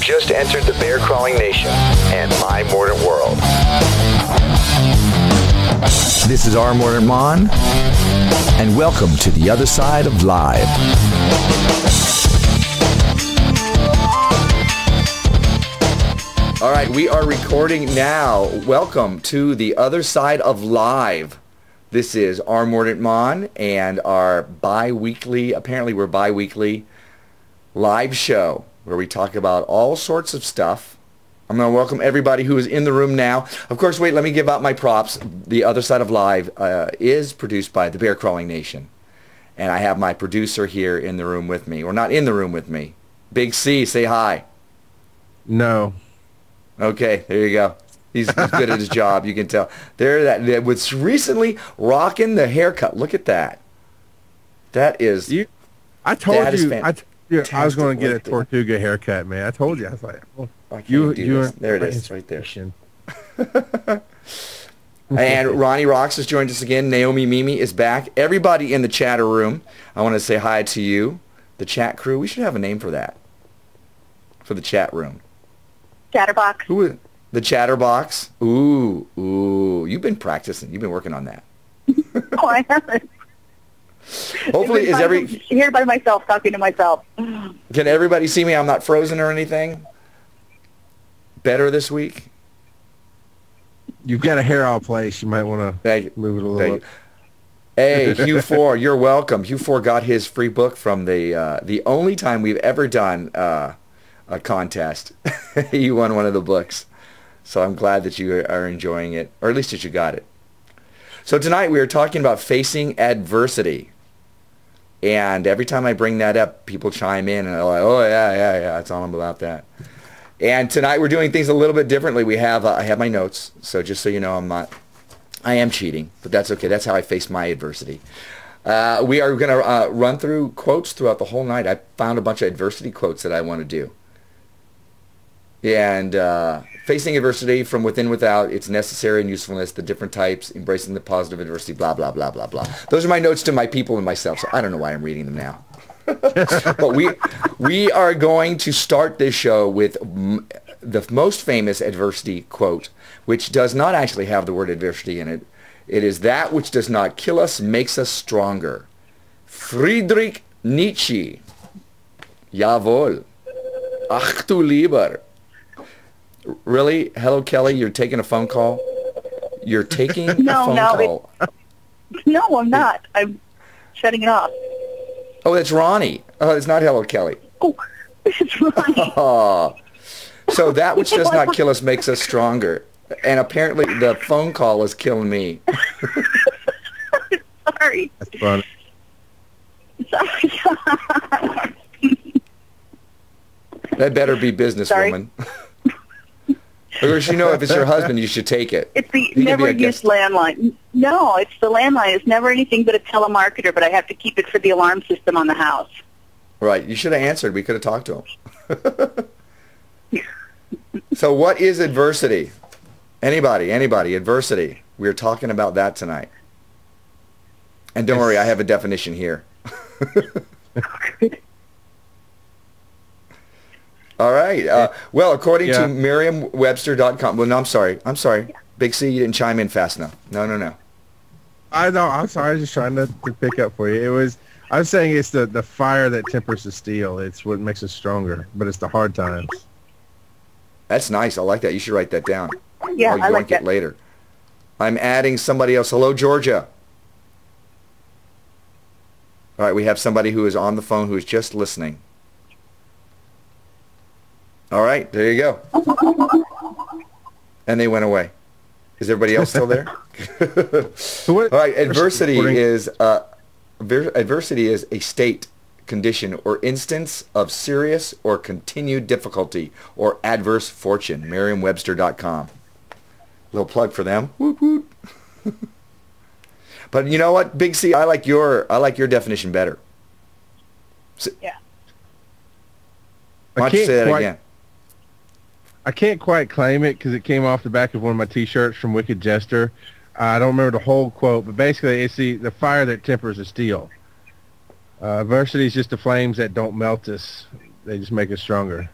just entered the bear crawling nation and my Mordant world. This is our Mordant Mahon, and welcome to the other side of live. All right, we are recording now. Welcome to the other side of live. This is our Mordant Mahon and our bi-weekly, apparently we're bi-weekly, live show where we talk about all sorts of stuff. I'm going to welcome everybody who is in the room now. Of course, wait, let me give out my props. The other side of live is produced by the Bear Crawling Nation. And I have my producer here in the room with me. Or not in the room with me. Big C, say hi. No. Okay, there you go. He's good at his job, you can tell. There, that was recently rocking the haircut. Look at that. That is... I told you I was going to get a Tortuga haircut, man. I told you. I was like, well, there it is, right there. And Ronnie Rocks has joined us again. Naomi Mimi is back. Everybody in the chatter room, I want to say hi to you, the chat crew. We should have a name for that, for the chat room. Chatterbox. Who is the Chatterbox? Ooh, you've been practicing. You've been working on that. Oh, I haven't. Hopefully, here by myself, talking to myself. Can everybody see me? I'm not frozen or anything. Better this week. You've got a hair all place. You might want to move it a little up. Hey, Hugh 4, you're welcome. Hugh 4 got his free book from the only time we've ever done a contest. He won one of the books. So I'm glad that you are enjoying it, or at least that you got it. So tonight we are talking about facing adversity. And every time I bring that up, people chime in and they're like, oh, yeah, it's all about that. And tonight we're doing things a little bit differently. I have my notes, so just so you know, I am cheating, but that's okay. That's how I face my adversity. We are going to run through quotes throughout the whole night. I found a bunch of adversity quotes that I want to do. And facing adversity from within, without, its necessary and usefulness, the different types, embracing the positive adversity, blah, blah, blah, blah, blah. Those are my notes to my people and myself, so I don't know why I'm reading them now. But we are going to start this show with the most famous adversity quote, which does not actually have the word adversity in it. It is that which does not kill us makes us stronger. Friedrich Nietzsche. Jawohl. Ach du lieber. Really? Hello, Kelly, you're taking a phone call? You're taking a phone call? No, I'm not. I'm shutting it off. Oh, that's Ronnie. Oh, it's not Hello, Kelly. Oh, it's Ronnie. Oh. So that which does not kill us makes us stronger. And apparently the phone call is killing me. Sorry. That's funny. Sorry. That better be businesswoman. Of course, you know, if it's your husband, you should take it. It's the never-used landline. No, it's the landline. It's never anything but a telemarketer, but I have to keep it for the alarm system on the house. Right. You should have answered. We could have talked to him. So what is adversity? Anybody, adversity. We're talking about that tonight. And don't worry, I have a definition here. All right. Well, according to Merriam-Webster.com. Well, no, I'm sorry. Big C, you didn't chime in fast enough. No. I know. I'm sorry. I was just trying to pick up for you. I was saying it's the fire that tempers the steel. It's what makes us stronger, but it's the hard times. That's nice. I like that. You should write that down. Yeah, I like it later. I'm adding somebody else. Hello, Georgia. All right, we have somebody who is on the phone who is just listening. All right, there you go. And they went away. Is everybody else still there? All right, adversity is a state, condition, or instance of serious or continued difficulty or adverse fortune. Merriam-Webster.com. Little plug for them. Woot woot. But you know what, Big C, I like your definition better. Yeah. Why don't you say that again? I can't quite claim it because it came off the back of one of my T-shirts from Wicked Jester. I don't remember the whole quote, but basically it's the fire that tempers the steel. Adversity is just the flames that don't melt us. They just make us stronger.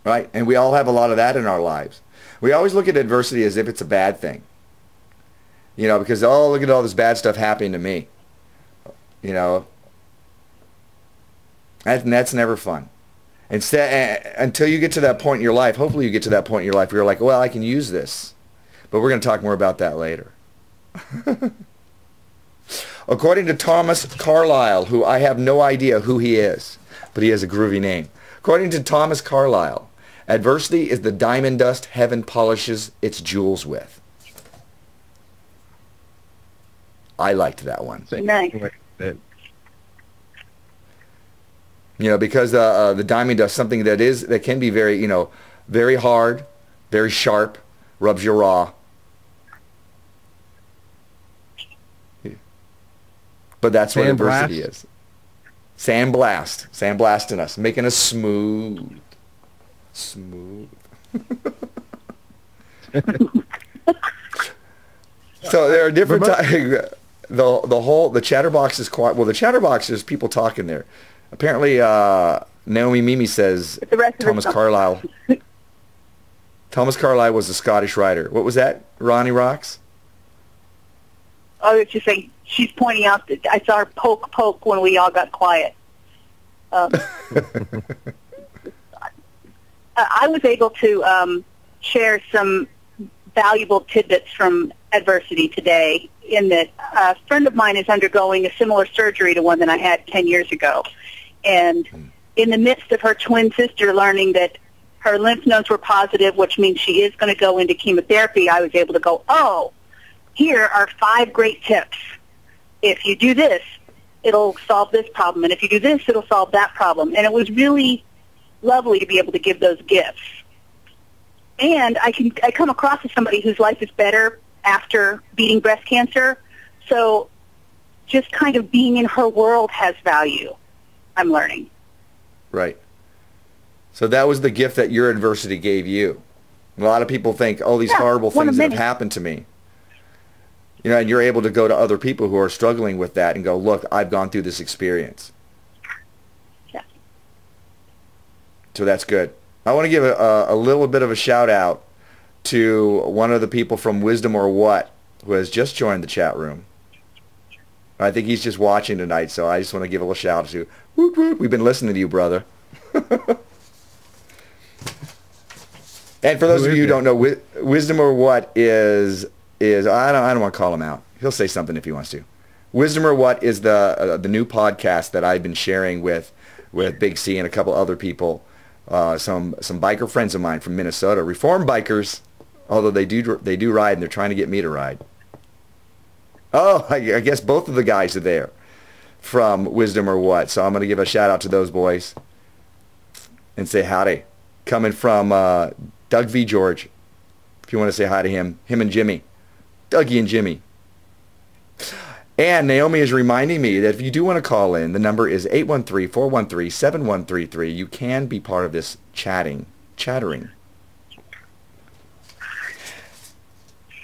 right? And we all have a lot of that in our lives. We always look at adversity as if it's a bad thing. You know, because, oh, look at all this bad stuff happening to me. You know, and that's never fun. Instead, until you get to that point in your life, hopefully you get to that point in your life where you're like, well, I can use this. But we're going to talk more about that later. According to Thomas Carlyle, who I have no idea who he is, but he has a groovy name. According to Thomas Carlyle, adversity is the diamond dust heaven polishes its jewels with. I liked that one. Nice. You know, because the diamond dust, something that can be very, you know, very hard, very sharp, rubs you raw. But that's what adversity is. Sandblast. Sandblasting us, making us smooth. Smooth. So there are different types. The chatterbox is quiet. Well, the chatterbox is people talking there. Apparently, Naomi Mimi says Thomas Carlyle. Thomas Carlyle was a Scottish writer. What was that? Rhonni rocks? I was just saying, she's pointing out that I saw her poke when we all got quiet. I was able to share some valuable tidbits from adversity today, in that a friend of mine is undergoing a similar surgery to one that I had 10 years ago. And in the midst of her twin sister learning that her lymph nodes were positive, which means she is going to go into chemotherapy, I was able to go, oh, here are 5 great tips. If you do this, it'll solve this problem. And if you do this, it'll solve that problem. And it was really lovely to be able to give those gifts. And I come across as somebody whose life is better after beating breast cancer. So just kind of being in her world has value, I'm learning. Right. So that was the gift that your adversity gave you. A lot of people think, oh, these horrible things that have happened to me. You know, and you're able to go to other people who are struggling with that and go, look, I've gone through this experience. Yeah. So that's good. I want to give a little bit of a shout out to one of the people from Wisdom or What who has just joined the chat room. I think he's just watching tonight, so I just want to give a little shout out to, woot, woot, we've been listening to you, brother. And for those of you who don't know, Wisdom or What is I don't want to call him out. He'll say something if he wants to. Wisdom or What is the new podcast that I've been sharing with Big C and a couple other people, some biker friends of mine from Minnesota, reformed bikers, although they do ride and they're trying to get me to ride. Oh, I guess both of the guys are there from Wisdom or What. So I'm going to give a shout out to those boys and say howdy. Coming from Doug V. George, if you want to say hi to him and Jimmy. Dougie and Jimmy. And Naomi is reminding me that if you do want to call in, the number is 813-413-7133. You can be part of this chattering.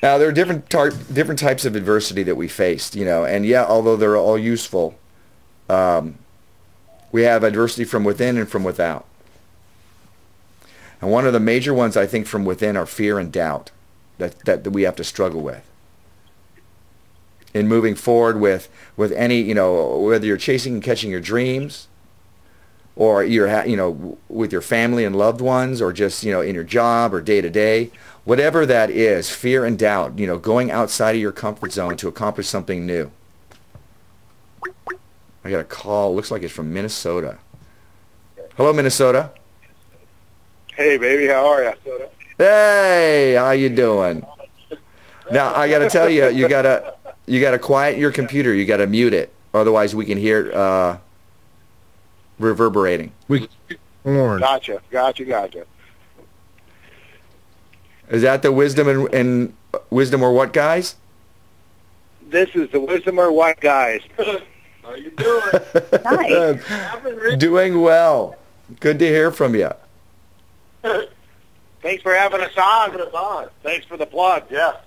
Now, there are different types of adversity that we faced, you know, and yeah, although they're all useful, we have adversity from within and from without. And one of the major ones, I think, from within are fear and doubt that we have to struggle with. In moving forward with any, you know, whether you're chasing and catching your dreams, or you're, you know, with your family and loved ones, or just, you know, in your job or day to day, whatever that is, fear and doubt, you know, going outside of your comfort zone to accomplish something new. I got a call. Looks like it's from Minnesota. Hello, Minnesota. Hey, baby, how are you? Hey, how you doing? Now, I got to tell you, you gotta quiet your computer. You got to mute it, otherwise we can hear it reverberating. Gotcha. Is that the Wisdom and Wisdom or What guys? This is the Wisdom or What guys. How you doing? Nice. Doing well. Good to hear from you. Thanks for having us on. Thanks for the plug. Yeah.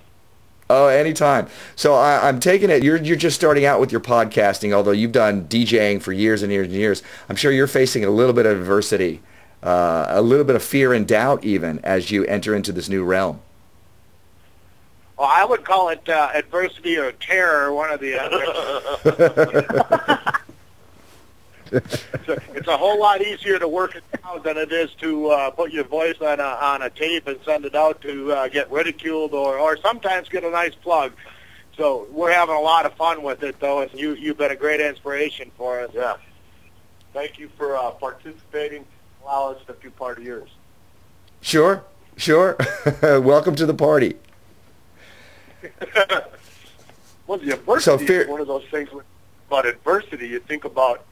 Oh, anytime. So I'm taking it you're just starting out with your podcasting, although you've done DJing for years and years and years. I'm sure you're facing a little bit of adversity a little bit of fear and doubt even as you enter into this new realm? Well, I would call it adversity or terror, one or the other. It's a whole lot easier to work it out than it is to put your voice on a tape and send it out to get ridiculed or sometimes get a nice plug. So we're having a lot of fun with it, though, and you've been a great inspiration for us. Yeah. Thank you for participating. Allow us to be part of yours. Sure, sure. Welcome to the party. Well, the adversity is one of those things about adversity. You think about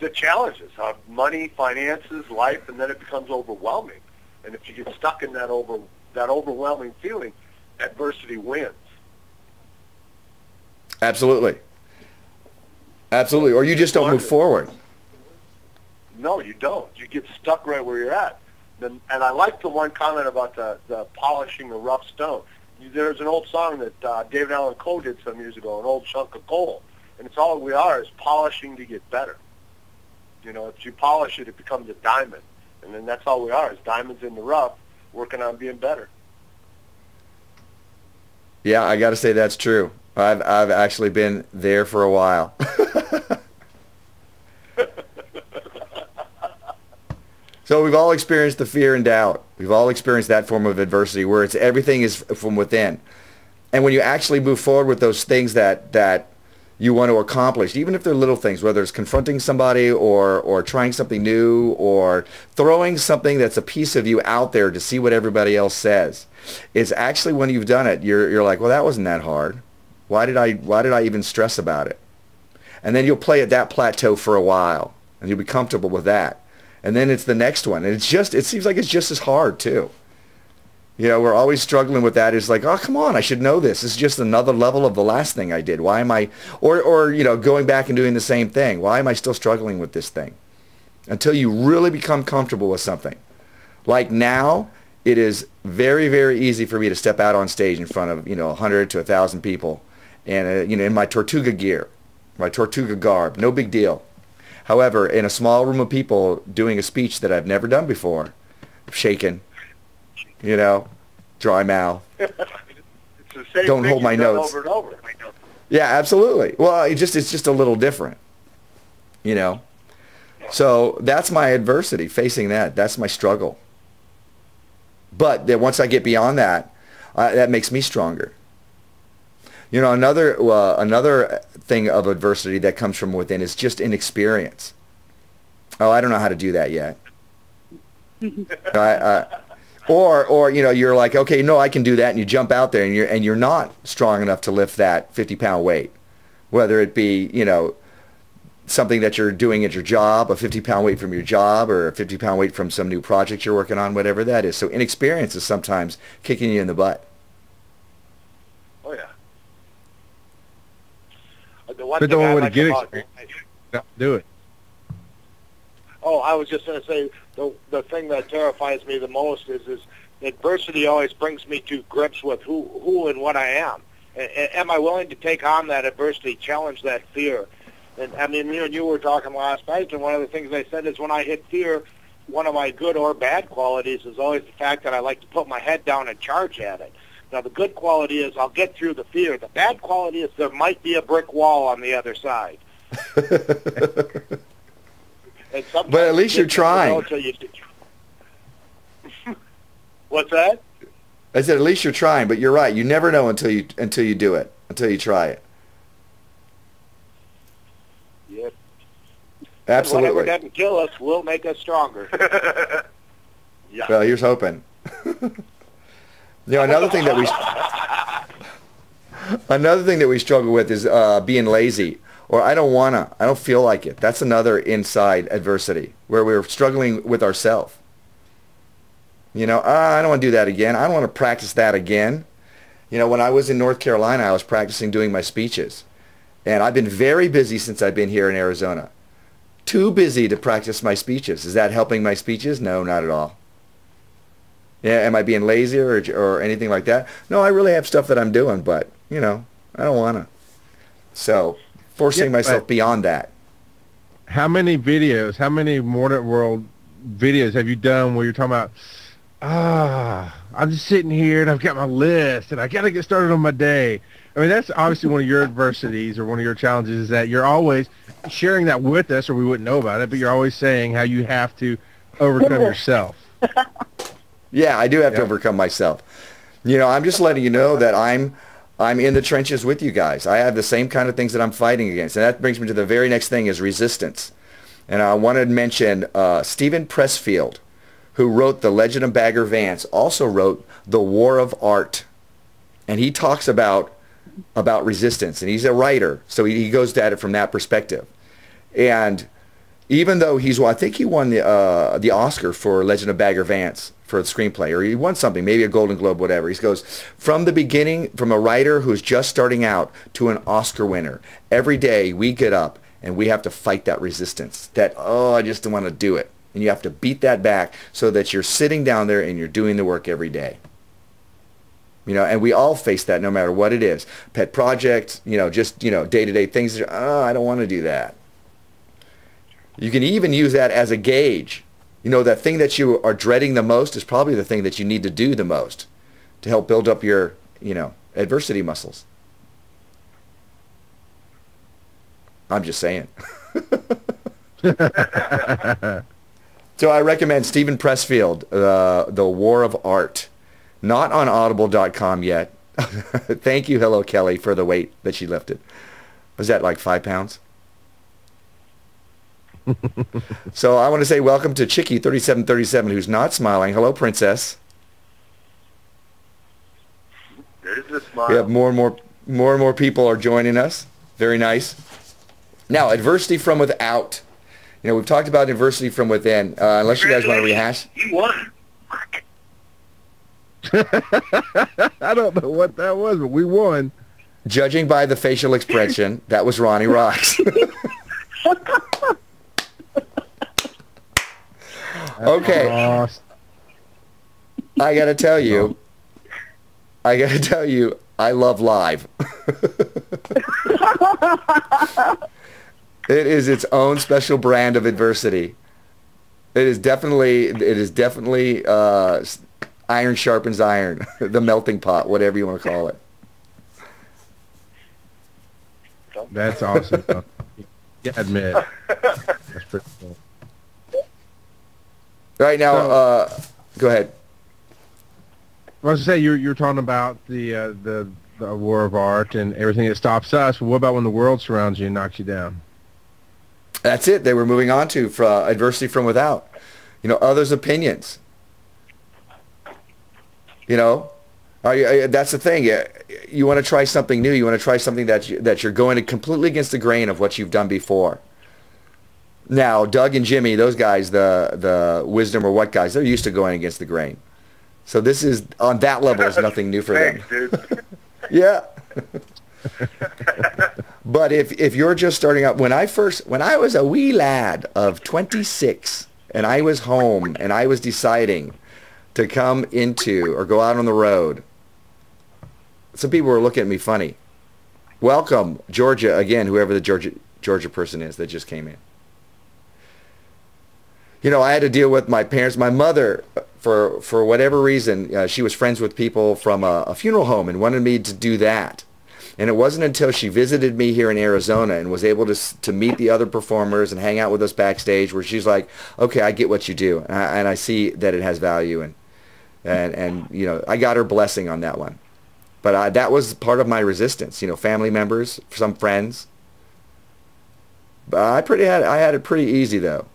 the challenges of money, finances, life, and then it becomes overwhelming. And if you get stuck in that overwhelming feeling, adversity wins. Absolutely. Absolutely. Or you just don't move forward. No, you don't. You get stuck right where you're at. And I like the one comment about the polishing the rough stone. There's an old song that David Allan Coe did some years ago, An Old Chunk of Coal. And it's all we are is polishing to get better. You know, if you polish it, it becomes a diamond. And then that's all we are is diamonds in the rough, working on being better. Yeah, I got to say that's true. I've actually been there for a while. So we've all experienced the fear and doubt. We've all experienced that form of adversity where it's everything is from within. And when you actually move forward with those things that you want to accomplish, even if they're little things, whether it's confronting somebody or trying something new or throwing something that's a piece of you out there to see what everybody else says, it's actually when you've done it, you're like, well, that wasn't that hard. Why did I even stress about it? And then you'll play at that plateau for a while, and you'll be comfortable with that. And then it's the next one, and it seems like it's just as hard too. You know, we're always struggling with that. It's like, oh, come on, I should know this. It's just another level of the last thing I did. Why am I, or you know, going back and doing the same thing? Why am I still struggling with this thing? Until you really become comfortable with something. Like now, it is very, very easy for me to step out on stage in front of, 100 to 1,000 people, and in my Tortuga gear, my Tortuga garb, no big deal. However, in a small room of people doing a speech that I've never done before, shaking, dry mouth, It's the same don't thing hold my you've done notes. over and over. Yeah, absolutely. Well, it's just a little different, So that's my adversity, facing that. That's my struggle. But then once I get beyond that, that makes me stronger. Another thing of adversity that comes from within is just inexperience. Oh, I don't know how to do that yet. Or you're like, okay, no, I can do that, and you jump out there, and you're not strong enough to lift that 50-pound weight, whether it be something that you're doing at your job, a 50-pound weight from your job, or a 50-pound weight from some new project you're working on, whatever that is. So inexperience is sometimes kicking you in the butt. Oh yeah. But don't want to get experience. Do it. Oh, I was just going to say the thing that terrifies me the most is adversity always brings me to grips with who and what I am. Am I willing to take on that adversity, challenge that fear? And I mean, you were talking last night, and one of the things I said is when I hit fear, one of my good or bad qualities is always the fact that I like to put my head down and charge at it. Now, the good quality is I'll get through the fear. The bad quality is there might be a brick wall on the other side. But at least you're trying. What's that? I said at least you're trying, but you're right. You never know until you do it, until you try it. Yep. Absolutely. Whatever doesn't kill us will make us stronger. Yeah. Well, here's hoping. Another thing that we struggle with is being lazy, or I don't feel like it. That's another inside adversity where we're struggling with ourselves. I don't want to do that again. I don't want to practice that again. When I was in North Carolina, I was practicing doing my speeches, and I've been very busy since I've been here in Arizona. Too busy to practice my speeches. Is that helping my speeches? No, not at all. Yeah, am I being lazy or anything like that? No, I really have stuff that I'm doing, but, I don't want to. So, forcing myself beyond that. How many videos, how many Mordant World videos have you done where you're talking about, I'm just sitting here and I've got my list and I got to get started on my day? I mean, that's obviously one of your adversities or one of your challenges, is that you're always sharing that with us, or we wouldn't know about it, but you're always saying how you have to overcome yourself. Yeah, I do have to overcome myself. You know, I'm just letting you know that I'm in the trenches with you guys. I have the same kind of things that I'm fighting against. And that brings me to the very next thing, is resistance. And I wanted to mention Steven Pressfield, who wrote The Legend of Bagger Vance, also wrote The War of Art. And he talks about resistance. And he's a writer, so he goes at it from that perspective. And even though I think he won the Oscar for Legend of Bagger Vance for the screenplay, or he won something, maybe a Golden Globe, whatever. He goes, from the beginning, from a writer who's just starting out to an Oscar winner, every day we get up and we have to fight that resistance, that, oh, I just don't want to do it. And you have to beat that back so that you're sitting down there and you're doing the work every day. You know, and we all face that no matter what it is. Pet projects, you know, just, you know, day-to-day things. Oh, I don't want to do that. You can even use that as a gauge. You know, that thing that you are dreading the most is probably the thing that you need to do the most to help build up your, you know, adversity muscles. I'm just saying. So I recommend Steven Pressfield, The War of Art. Not on audible.com yet. Thank you, Hello Kelly, for the weight that she lifted. Was that like 5 pounds? So I want to say welcome to Chicky 3737, who's not smiling. Hello, Princess. There's the smile. We have more and more people are joining us. Very nice. Now, adversity from without. You know, we've talked about adversity from within. Unless you guys want to rehash. You won. I don't know what that was, but we won. Judging by the facial expression, that was Ronnie Rocks. Okay. I got to tell you, I love live. It is its own special brand of adversity. It is definitely iron sharpens iron, the melting pot, whatever you want to call it. That's awesome. Yeah, admit. That's pretty cool. Right now, go ahead. I was going to say, you're talking about the war of art and everything that stops us. But what about when the world surrounds you and knocks you down? That's it. They were moving on to adversity from without. You know, others' opinions. You know, that's the thing. You want to try something new. You want to try something that you're going completely against the grain of what you've done before. Now, Doug and Jimmy, those guys, the Wisdom or What guys, they're used to going against the grain. So this is, on that level, is nothing new for them. Dude. Yeah. But if you're just starting out, when I was a wee lad of 26, and I was home, and I was deciding to come into or go out on the road, some people were looking at me funny. Welcome, Georgia, again, whoever the Georgia person is that just came in. You know, I had to deal with my parents. My mother, for whatever reason, she was friends with people from a funeral home and wanted me to do that. And it wasn't until she visited me here in Arizona and was able to meet the other performers and hang out with us backstage where she's like, okay, I get what you do. And I see that it has value. And you know, I got her blessing on that one. But that was part of my resistance. You know, family members, some friends. But I had it pretty easy, though.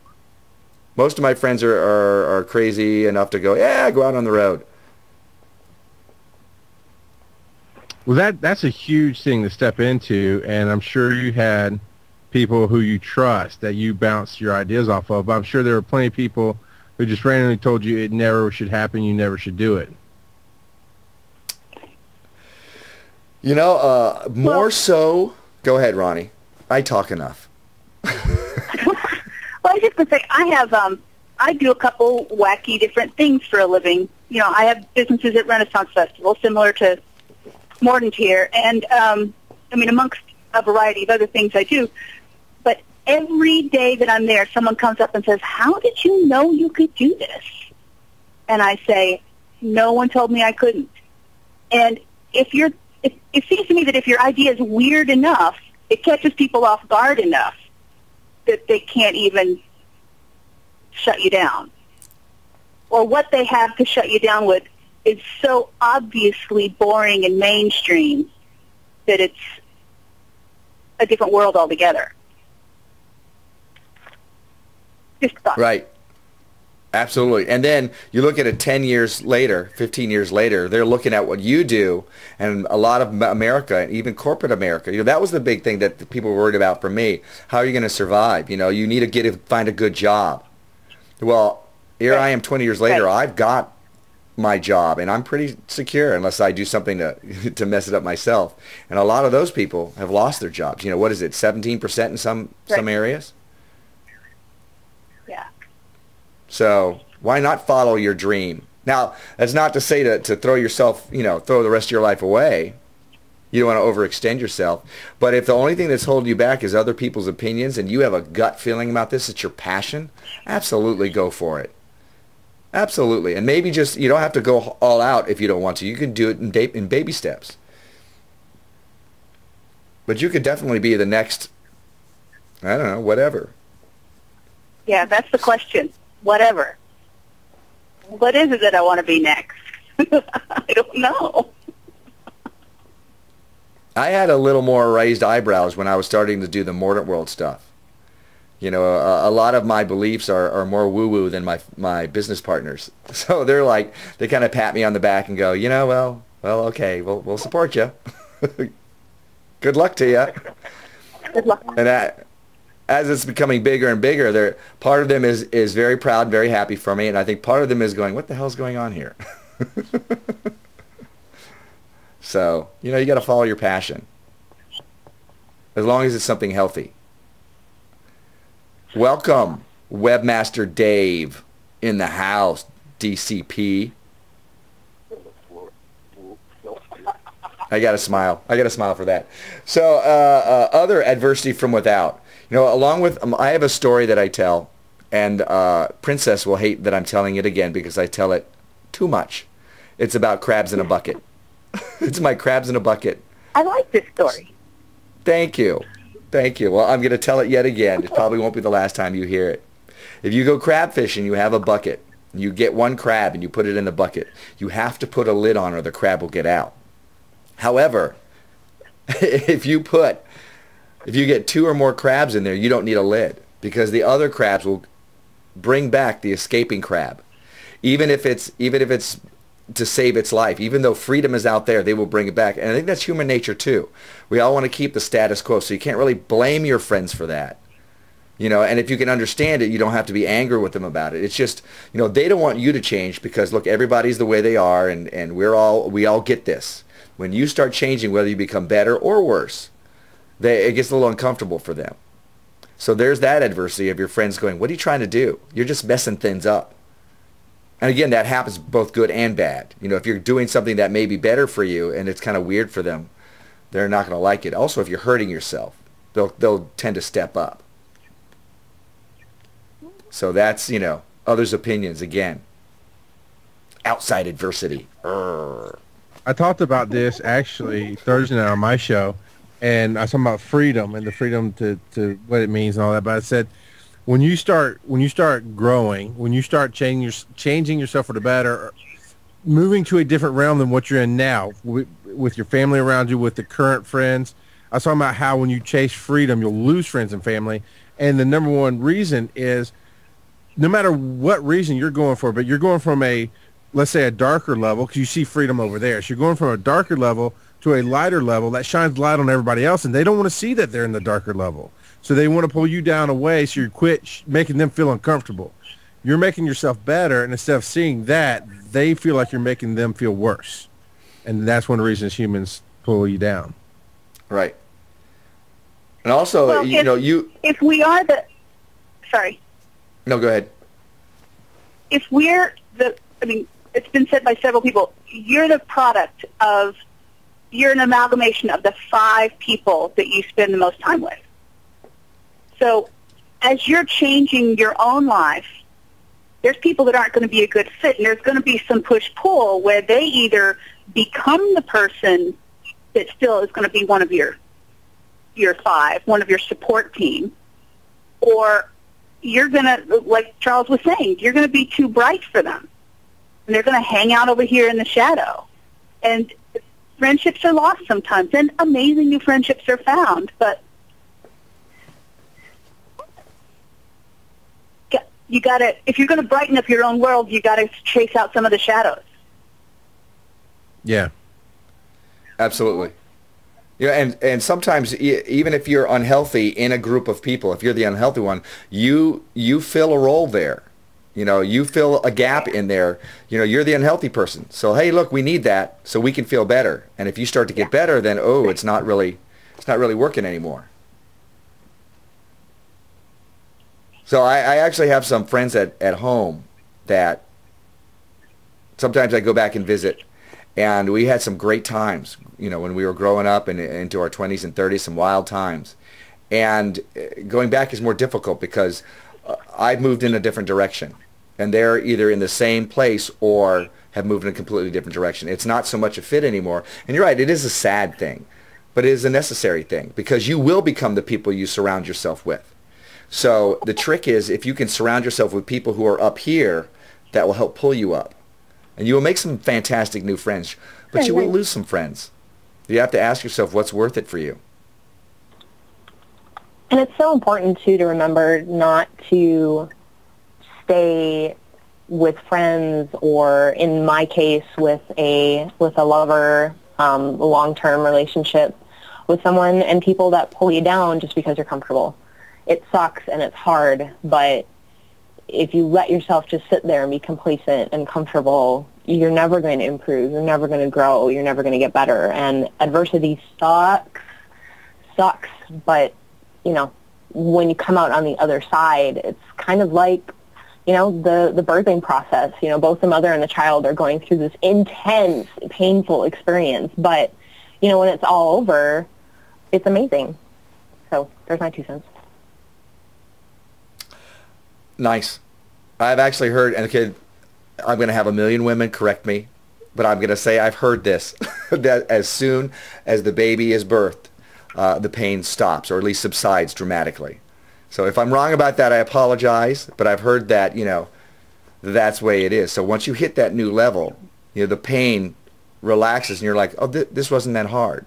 Most of my friends are crazy enough to go, yeah, go out on the road. Well, that's a huge thing to step into, and I'm sure you had people who you trust that you bounce your ideas off of. But I'm sure there were plenty of people who just randomly told you it never should happen, you never should do it. You know, more so... Go ahead, Ronnie. I talk enough. Well, I was just going to say, I do a couple wacky different things for a living. You know, I have businesses at Renaissance Festival, similar to Mordant here, and, I mean, amongst a variety of other things I do. But every day that I'm there, someone comes up and says, how did you know you could do this? And I say, no one told me I couldn't. And it seems to me that if your idea is weird enough, it catches people off guard enough that they can't even shut you down. Or what they have to shut you down with is so obviously boring and mainstream that it's a different world altogether. Just thought. Right. Absolutely. And then you look at it 10 years later, 15 years later, they're looking at what you do, and a lot of America, even corporate America, that was the big thing that the people were worried about for me. How are you going to survive? You need to find a good job. Well, here I am 20 years later, I've got my job, and I'm pretty secure unless I do something to mess it up myself. And a lot of those people have lost their jobs. What is it, 17% in some areas? Yeah. So why not follow your dream? Now, that's not to say to throw yourself, throw the rest of your life away. You don't want to overextend yourself. But if the only thing that's holding you back is other people's opinions and you have a gut feeling about this, it's your passion, absolutely go for it. Absolutely. And maybe you don't have to go all out if you don't want to. You can do it in baby steps. But you could definitely be the next, I don't know, whatever. Yeah, that's the question. Whatever. What is it that I want to be next? I don't know. I had a little more raised eyebrows when I was starting to do the Mordant World stuff. A lot of my beliefs are more woo-woo than my business partners. So they kind of pat me on the back and go, well, okay, we'll support you. Good luck to you. Good luck. And as it's becoming bigger and bigger, part of them is very proud, very happy for me, and I think part of them is going, what the hell's going on here? So, you got to follow your passion, as long as it's something healthy. Welcome, Webmaster Dave in the house, DCP. I got to smile. For that. So, other adversity from without. Along with, I have a story that I tell, and Princess will hate that I'm telling it again because I tell it too much. It's about crabs in a bucket. It's my crabs in a bucket. I like this story. Thank you. Well, I'm going to tell it yet again. It probably won't be the last time you hear it. If you go crab fishing, you have a bucket. You get one crab and you put it in the bucket. You have to put a lid on or the crab will get out. However, if you get 2 or more crabs in there, you don't need a lid because the other crabs will bring back the escaping crab. Even if it's to save its life, even though freedom is out there, they will bring it back. And I think that's human nature too. We all want to keep the status quo, so you can't really blame your friends for that. And if you can understand it, you don't have to be angry with them about it. It's just, they don't want you to change because look, everybody's the way they are, and we all get this. When you start changing, whether you become better or worse, it gets a little uncomfortable for them. So there's that adversity of your friends going, what are you trying to do? You're just messing things up. And again, that happens both good and bad. If you're doing something that may be better for you and it's kind of weird for them, they're not going to like it. Also, if you're hurting yourself, they'll tend to step up. So that's, others' opinions again. Outside adversity. I talked about this actually Thursday night on my show, and I was talking about freedom and the freedom to what it means and all that. But I said, when you start growing, when you start changing yourself for the better, moving to a different realm than what you're in now, with your family around you, with the current friends. I was talking about how when you chase freedom, you'll lose friends and family. And the number one reason is, no matter what reason you're going for, but you're going from let's say a darker level, because you see freedom over there. So you're going from a darker level to a lighter level that shines light on everybody else, and they don't want to see that they're in the darker level. So they want to pull you down away, so you quit making them feel uncomfortable. You're making yourself better, and instead of seeing that, they feel like you're making them feel worse. And that's one of the reasons humans pull you down. Right. And also, well, if we are the... Sorry. No, go ahead. If we're it's been said by several people, you're the product of... You're an amalgamation of the 5 people that you spend the most time with. So as you're changing your own life, there's people that aren't going to be a good fit, and there's going to be some push-pull where they either become the person that still is going to be one of your five, one of your support team, or you're going to, like Charles was saying, you're going to be too bright for them, and they're going to hang out over here in the shadow. And friendships are lost sometimes, and amazing new friendships are found, but you got to, if you're going to brighten up your own world, you got to chase out some of the shadows. Yeah. Absolutely. Yeah, and sometimes even if you're unhealthy in a group of people, if you're the unhealthy one, you fill a role there. You know, you fill a gap in there. You know, you're the unhealthy person. So hey, look, we need that so we can feel better. And if you start to get better, then it's not really working anymore. So I actually have some friends at home that sometimes I go back and visit, and we had some great times, you know, when we were growing up and into our 20s and 30s, some wild times. And going back is more difficult because I've moved in a different direction, and they're either in the same place or have moved in a completely different direction. It's not so much a fit anymore. And you're right, it is a sad thing, but it is a necessary thing because you will become the people you surround yourself with. So the trick is if you can surround yourself with people who are up here, that will help pull you up. And you will make some fantastic new friends, but you will lose some friends. You have to ask yourself what's worth it for you. And it's so important, too, to remember not to stay with friends or, in my case, with a lover, a long-term relationship with someone and people that pull you down just because you're comfortable. It sucks and it's hard, but if you let yourself just sit there and be complacent and comfortable, you're never going to improve. You're never going to grow. You're never going to get better. And adversity sucks, but, you know, when you come out on the other side, it's kind of like, you know, the birthing process. You know, both the mother and the child are going through this intense, painful experience. But, you know, when it's all over, it's amazing. So there's my 2 cents. Nice. I've actually heard, and okay, I'm going to have a million women correct me, but I'm going to say I've heard this, that as soon as the baby is birthed, the pain stops, or at least subsides dramatically. So if I'm wrong about that, I apologize, but I've heard that, you know, that's the way it is. So once you hit that new level, you know, the pain relaxes, and you're like, oh, this wasn't that hard.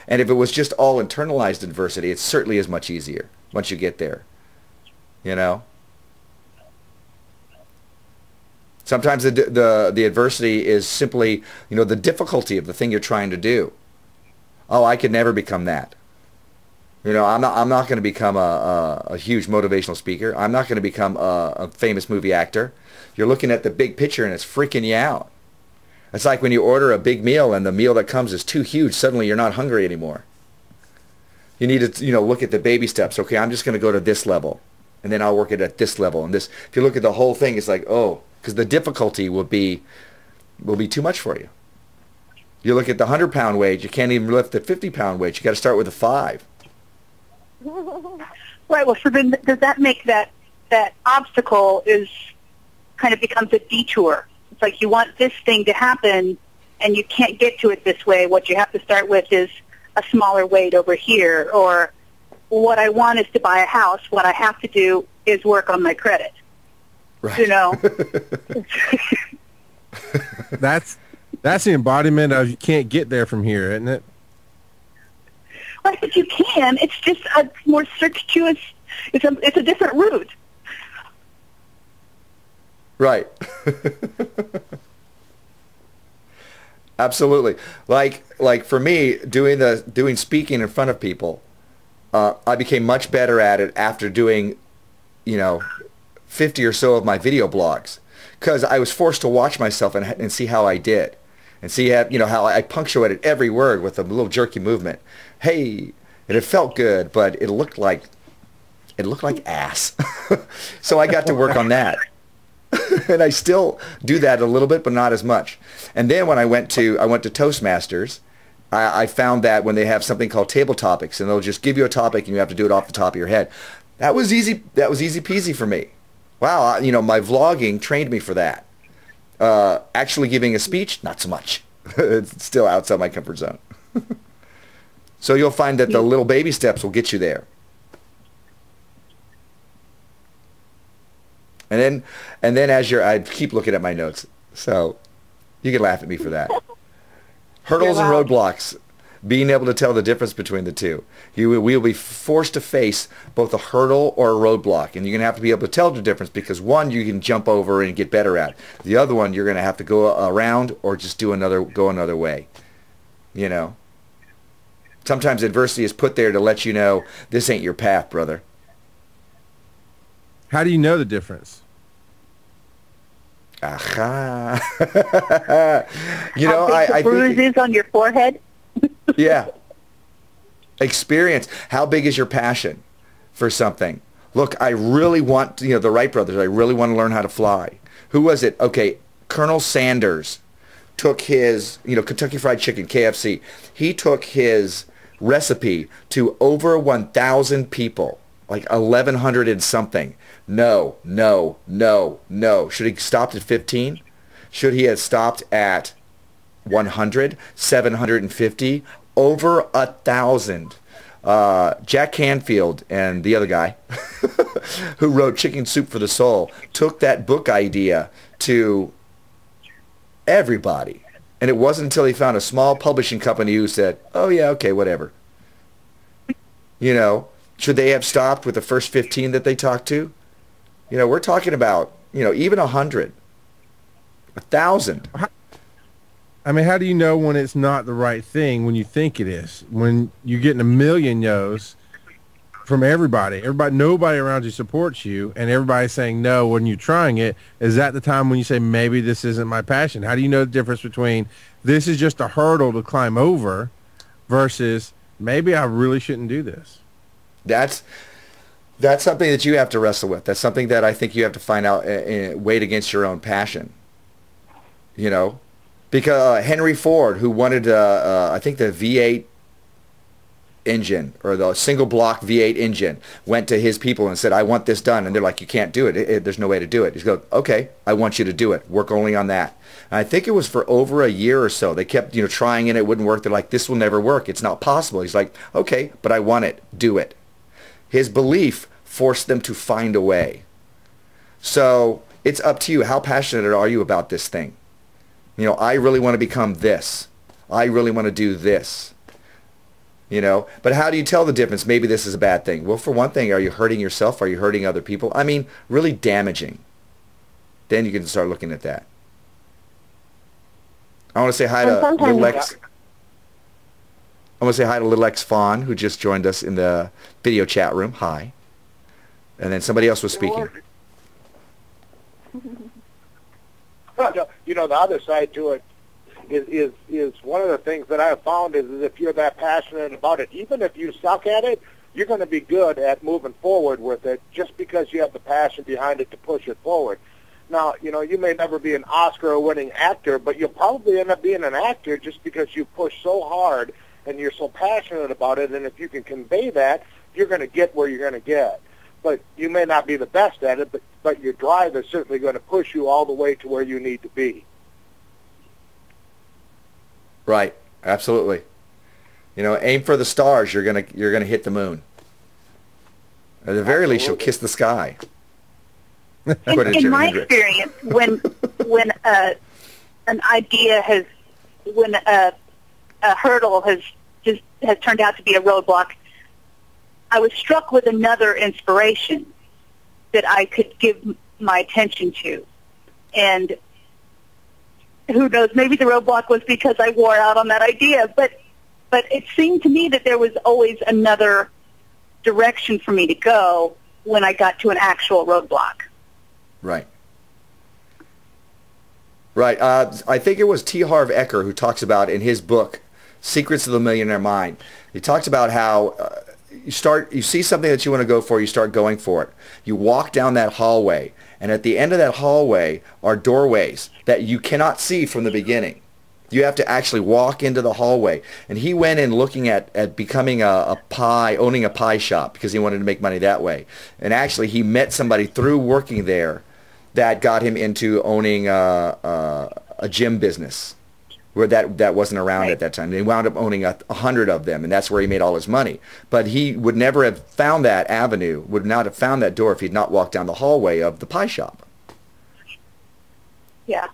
And if it was just all internalized adversity, it certainly is much easier once you get there, you know. Sometimes the adversity is simply, you know, the difficulty of the thing you're trying to do. Oh, I could never become that. You know, I'm not going to become a huge motivational speaker. I'm not going to become a famous movie actor. You're looking at the big picture and it's freaking you out. It's like when you order a big meal and the meal that comes is too huge. Suddenly you're not hungry anymore. You need to, you know, look at the baby steps. Okay, I'm just going to go to this level, and then I'll work it at this level. And this, if you look at the whole thing, it's like, oh, because the difficulty will be too much for you. You look at the 100-pound weight, you can't even lift the 50-pound weight. You got to start with a 5. Right. Well, so then does that make that obstacle is kind of becomes a detour? It's like you want this thing to happen, and you can't get to it this way. What you have to start with is a smaller weight over here, or what I want is to buy a house. What I have to do is work on my credit. Right. You know. That's the embodiment of you can't get there from here, isn't it? Right, but you can. It's just a more circuitous. It's a different route. Right. Absolutely. Like for me, doing speaking in front of people, I became much better at it after doing, you know, 50 or so of my video blogs, because I was forced to watch myself and see how I did, and see how, you know, how I punctuated every word with a little jerky movement. Hey, and it felt good, but it looked like ass. So I got to work on that. And I still do that a little bit, but not as much. And then when I went to Toastmasters, I found that when they have something called table topics, and they'll just give you a topic and you have to do it off the top of your head, That was easy. That was easy peasy for me. Wow, you know, my vlogging trained me for that. Actually giving a speech, not so much. It's still outside my comfort zone. So you'll find that the little baby steps will get you there. And then as I keep looking at my notes, so you can laugh at me for that. Hurdles and roadblocks. Being able to tell the difference between the two. We will be forced to face both a hurdle or a roadblock, and you're going to have to be able to tell the difference, because one you can jump over and get better at. The other one you're going to have to go around or just go another way. You know. Sometimes adversity is put there to let you know this ain't your path, brother. How do you know the difference? Aha. You know, I think bruises on your forehead. Yeah. Experience. How big is your passion for something? Look, I really want, you know, the Wright brothers, I really want to learn how to fly. Who was it? Okay, Colonel Sanders took his, you know, Kentucky Fried Chicken, KFC. He took his recipe to over 1,000 people, like 1,100 and something. No. Should he stopped at 15? Should he have stopped at 100, 750, over 1,000. Jack Canfield and the other guy who wrote Chicken Soup for the Soul took that book idea to everybody. And it wasn't until he found a small publishing company who said, oh yeah, okay, whatever. You know, should they have stopped with the first 15 that they talked to? You know, we're talking about, you know, even 100, 1,000. I mean, how do you know when it's not the right thing when you think it is? When you're getting a million no's from everybody, nobody around you supports you, and everybody's saying no when you're trying it, is that the time when you say, maybe this isn't my passion? How do you know the difference between this is just a hurdle to climb over versus maybe I really shouldn't do this? That's something that you have to wrestle with. That's something that I think you have to find out, weighed against your own passion. You know? Because Henry Ford, who wanted, I think, the V8 engine, or the single block V8 engine, went to his people and said, I want this done. And they're like, you can't do it. There's no way to do it. He's going, okay, I want you to do it. Work only on that. And I think it was for over a year or so. They kept, you know, trying and it wouldn't work. They're like, this will never work. It's not possible. He's like, okay, but I want it. Do it. His belief forced them to find a way. So it's up to you. How passionate are you about this thing? You know, I really want to become this. I really want to do this. You know, but how do you tell the difference? Maybe this is a bad thing. Well, for one thing, are you hurting yourself? Are you hurting other people? I mean, really damaging. Then you can start looking at that. I want to say hi to Little X. I want to say hi to Little X Fawn, who just joined us in the video chat room. Hi. And then somebody else was speaking. You know, the other side to it is one of the things that I have found is if you're that passionate about it, even if you suck at it, you're going to be good at moving forward with it just because you have the passion behind it to push it forward. Now, you know, you may never be an Oscar-winning actor, but you'll probably end up being an actor just because you push so hard and you're so passionate about it, and if you can convey that, you're going to get where you're going to get. But you may not be the best at it, but your drive is certainly going to push you all the way to where you need to be. Right, absolutely. You know, aim for the stars. You're gonna hit the moon. At the very least, you'll kiss the sky. In my experience, when an idea has, when a hurdle has turned out to be a roadblock, I was struck with another inspiration that I could give my attention to. And who knows, maybe the roadblock was because I wore out on that idea, but it seemed to me that there was always another direction for me to go when I got to an actual roadblock. Right. Right. I think it was T. Harv Eker who talks about in his book, Secrets of the Millionaire Mind. He talks about how you see something that you want to go for, you start going for it. You walk down that hallway, and at the end of that hallway are doorways that you cannot see from the beginning. You have to actually walk into the hallway. And he went in looking at becoming owning a pie shop because he wanted to make money that way. And actually he met somebody through working there that got him into owning a gym business where that wasn't around at that time. And he wound up owning 100 of them, and that's where he made all his money. But he would never have found that avenue, would not have found that door if he'd not walked down the hallway of the pie shop. Yeah.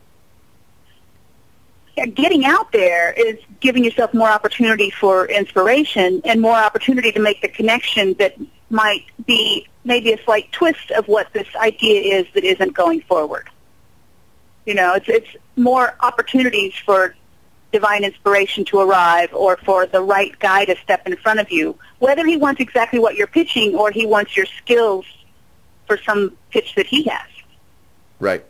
Yeah, getting out there is giving yourself more opportunity for inspiration and more opportunity to make the connection that might be maybe a slight twist of what this idea is that isn't going forward. You know, it's more opportunities for divine inspiration to arrive or for the right guy to step in front of you, whether he wants exactly what you're pitching or he wants your skills for some pitch that he has. Right.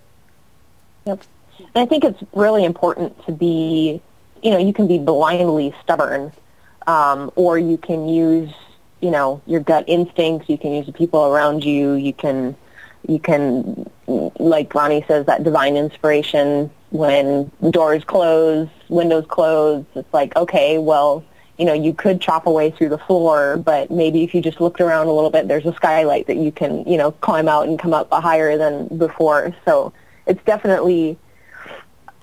Yep. And I think it's really important to be, you know, you can be blindly stubborn, or you can use, you know, your gut instincts. You can use the people around you. You can, like Rhonni says, that divine inspiration. When doors close, windows close, it's like, okay, well, you know, you could chop away through the floor, but maybe if you just looked around a little bit, there's a skylight that you can, you know, climb out and come up higher than before. So it's definitely,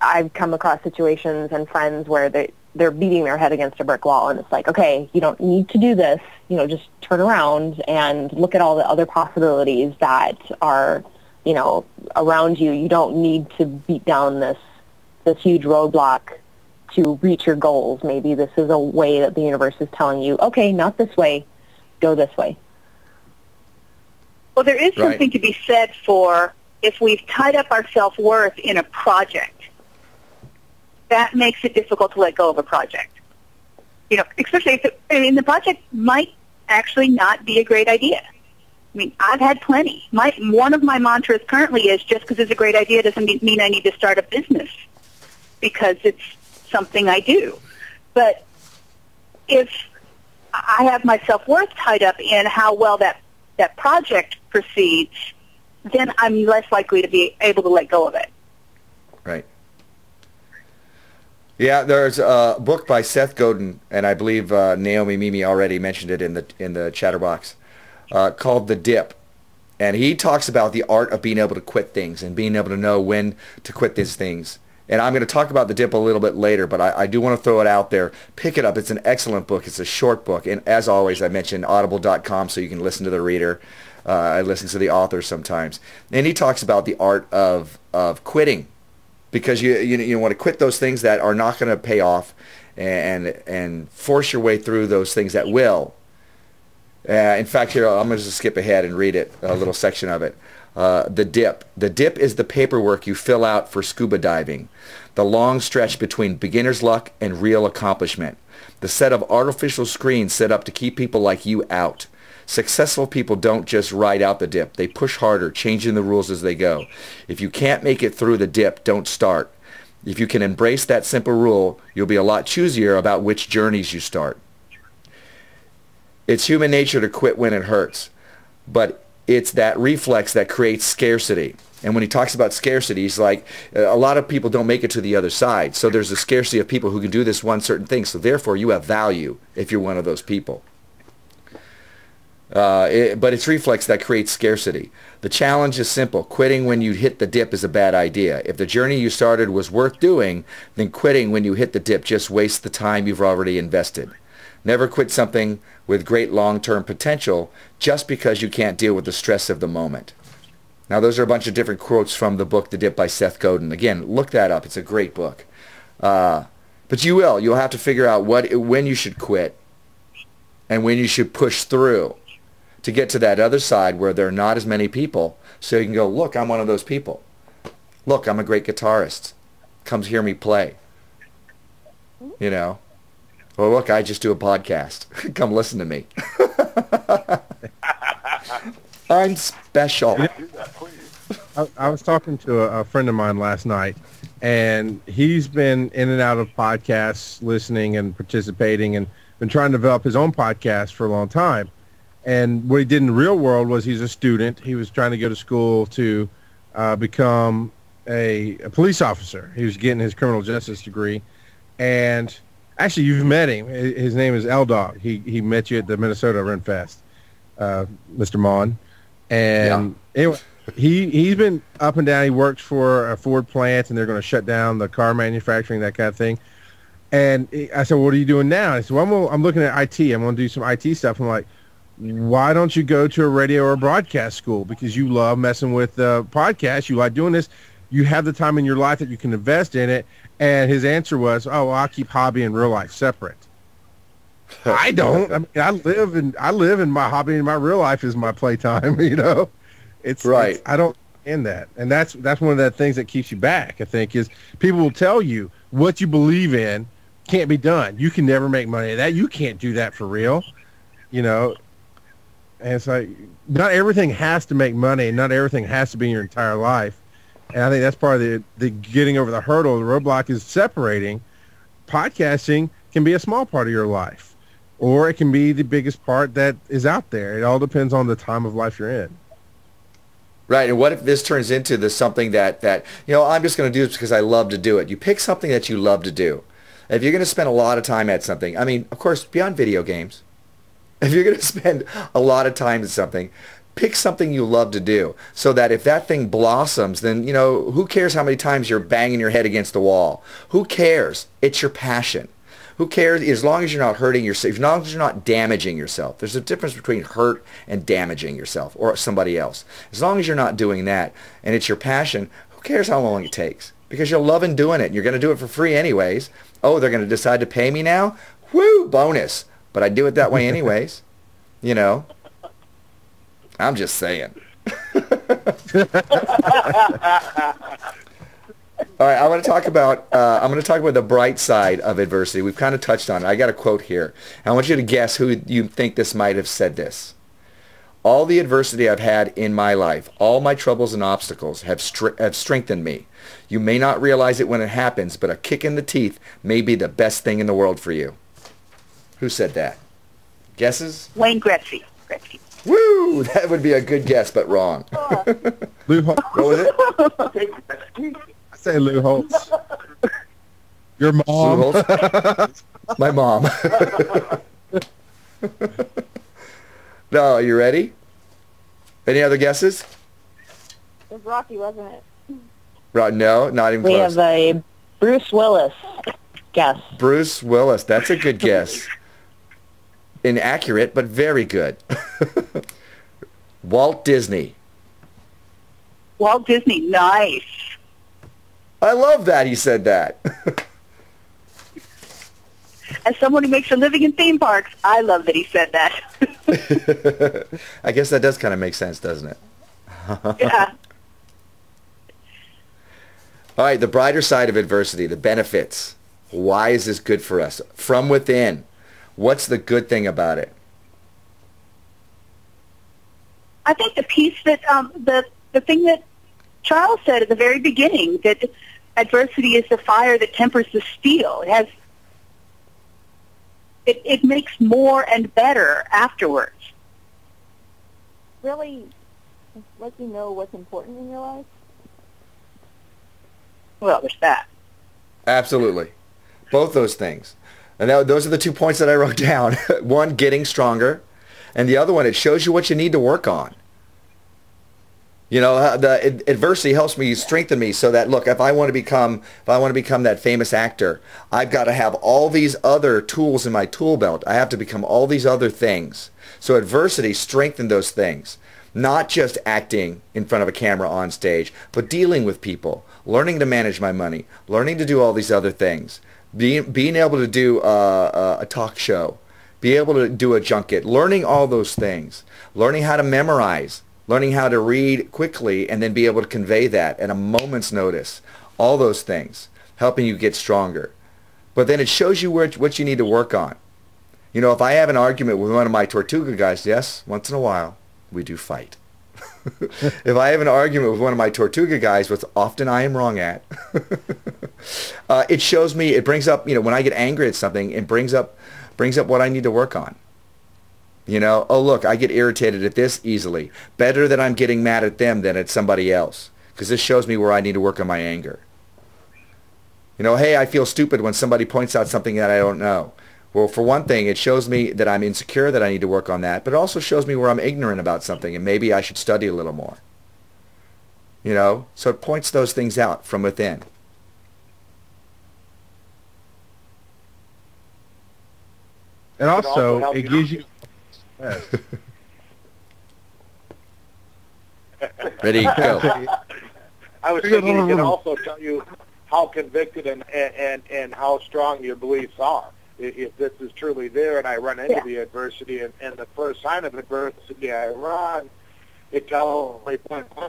I've come across situations and friends where they're beating their head against a brick wall, and it's like, okay, you don't need to do this, you know, just turn around and look at all the other possibilities that are, you know, around you. You don't need to beat down this huge roadblock to reach your goals. Maybe this is a way that the universe is telling you, okay, not this way, go this way. Well, there is something to be said for if we've tied up our self-worth in a project, that makes it difficult to let go of a project. You know, especially if the project might actually not be a great idea. I mean, I've had plenty. One of my mantras currently is just because it's a great idea doesn't mean I need to start a business because it's something I do. But if I have my self-worth tied up in how well that project proceeds, then I'm less likely to be able to let go of it. Right. Yeah, there's a book by Seth Godin, and I believe Naomi Mimi already mentioned it in the chatterbox. Called The Dip, and he talks about the art of being able to quit things and being able to know when to quit these things. And I'm going to talk about The Dip a little bit later, but I do want to throw it out there. Pick it up. It's an excellent book. It's a short book, and as always, I mentioned audible.com so you can listen to the reader. I listen to the author sometimes, and he talks about the art of quitting, because you want to quit those things that are not going to pay off, and force your way through those things that will. In fact, here, I'm going to just skip ahead and read it, a little section of it. The Dip. The dip is the paperwork you fill out for scuba diving, the long stretch between beginner's luck and real accomplishment, the set of artificial screens set up to keep people like you out. Successful people don't just ride out the dip. They push harder, changing the rules as they go. If you can't make it through the dip, don't start. If you can embrace that simple rule, you'll be a lot choosier about which journeys you start. It's human nature to quit when it hurts, but it's that reflex that creates scarcity. And when he talks about scarcity, he's like, a lot of people don't make it to the other side. So there's a scarcity of people who can do this one certain thing. So therefore, you have value if you're one of those people. But it's reflex that creates scarcity. The challenge is simple. Quitting when you hit the dip is a bad idea. If the journey you started was worth doing, then quitting when you hit the dip just wastes the time you've already invested. Never quit something with great long-term potential just because you can't deal with the stress of the moment. Now, those are a bunch of different quotes from the book The Dip by Seth Godin. Again, look that up. It's a great book. But you'll have to figure out when you should quit and when you should push through to get to that other side where there are not as many people, so you can go, look, I'm one of those people. Look, I'm a great guitarist. Come hear me play. You know? Well, look, I just do a podcast. Come listen to me. I'm special. I was talking to a friend of mine last night, and he's been in and out of podcasts, listening and participating, and been trying to develop his own podcast for a long time. And what he did in the real world was he's a student. He was trying to go to school to become a police officer. He was getting his criminal justice degree. And actually, you've met him. His name is L-Dog. He met you at the Minnesota Ren Fest, Mr. Mahon. And anyway, he's been up and down. He works for a Ford plant, and they're going to shut down the car manufacturing, that kind of thing. And I said, what are you doing now? He said, well, I'm looking at IT. I'm going to do some IT stuff. I'm like, why don't you go to a radio or broadcast school? Because you love messing with podcasts. You like doing this. You have the time in your life that you can invest in it. And his answer was, oh, well, I'll keep hobby and real life separate. I don't. I mean, I live in my hobby, and my real life is my playtime. It's right. I don't understand that, and that's one of the things that keeps you back. I think is people will tell you what you believe in can't be done. You can never make money at that. You can't do that for real. And it's like not everything has to make money, and not everything has to be in your entire life. And I think that's part of the getting over the hurdle. The roadblock is separating. Podcasting can be a small part of your life, or it can be the biggest part that is out there. It all depends on the time of life you're in. Right, and what if this turns into something that I'm just going to do this because I love to do it. You pick something that you love to do. If you're going to spend a lot of time at something, I mean, of course, beyond video games, if you're going to spend a lot of time at something, pick something you love to do so that if that thing blossoms, then, who cares how many times you're banging your head against the wall? Who cares? It's your passion. Who cares? As long as you're not hurting yourself, as long as you're not damaging yourself. There's a difference between hurt and damaging yourself or somebody else. As long as you're not doing that and it's your passion, who cares how long it takes? Because you're loving doing it and you're going to do it for free anyways. Oh, they're going to decide to pay me now? Woo, bonus. But I do it that way anyways. I'm just saying. All right, I want to talk about the bright side of adversity. We've kind of touched on it. I got a quote here. I want you to guess who you think this might have said this. All the adversity I've had in my life, all my troubles and obstacles have strengthened me. You may not realize it when it happens, but a kick in the teeth may be the best thing in the world for you. Who said that? Guesses? Wayne Gretzky. Woo! That would be a good guess, but wrong. Lou Holtz. What was it? I say Lou Holtz. Your mom. Lou Holtz? My mom. No, are you ready? Any other guesses? It was Rocky, wasn't it? No, not even We close. have a Bruce Willis guess. Bruce Willis. That's a good guess. Inaccurate, but very good. Walt Disney. Walt Disney, nice. I love that he said that. As someone who makes a living in theme parks, I love that he said that. I guess that does kind of make sense, doesn't it? Yeah. All right, the brighter side of adversity, the benefits. Why is this good for us? From within. What's the good thing about it? I think the piece that the thing that Charles said at the very beginning, that adversity is the fire that tempers the steel. It makes more and better afterwards. Really let you know what's important in your life? Well, there's that. Absolutely. Both those things. And those are the 2 points that I wrote down. One, getting stronger. And the other one, it shows you what you need to work on. The adversity helps me, strengthen me so that, look, if I want to become that famous actor, I've got to have all these other tools in my tool belt. I have to become all these other things. So adversity strengthened those things. Not just acting in front of a camera on stage, but dealing with people, learning to manage my money, learning to do all these other things. Being able to do a talk show, be able to do a junket, learning all those things, learning how to memorize, learning how to read quickly and then be able to convey that at a moment's notice, all those things, helping you get stronger. But then it shows you what you need to work on. If I have an argument with one of my Tortuga guys, yes, once in a while, we do fight. If I have an argument with one of my Tortuga guys, which often I am wrong at, it shows me, it brings up, when I get angry at something, it brings up what I need to work on. Oh, look, I get irritated at this easily. Better that I'm getting mad at them than at somebody else, because this shows me where I need to work on my anger. You know, oh, look, I get irritated at this easily. Better that I'm getting mad at them than at somebody else, because this shows me where I need to work on my anger. You know, oh, look, I get irritated at this easily. Better that I'm getting mad at them than at somebody else, because this shows me where I need to work on my anger. You know, hey, I feel stupid when somebody points out something that I don't know. Well, for one thing, it shows me that I'm insecure, that I need to work on that, but it also shows me where I'm ignorant about something, and maybe I should study a little more. You know, so it points those things out from within. And also, it gives you... Ready, go. I was thinking it can also tell you how convicted and how strong your beliefs are. If this is truly there and I run into the adversity and the first sign of adversity I run, it tells me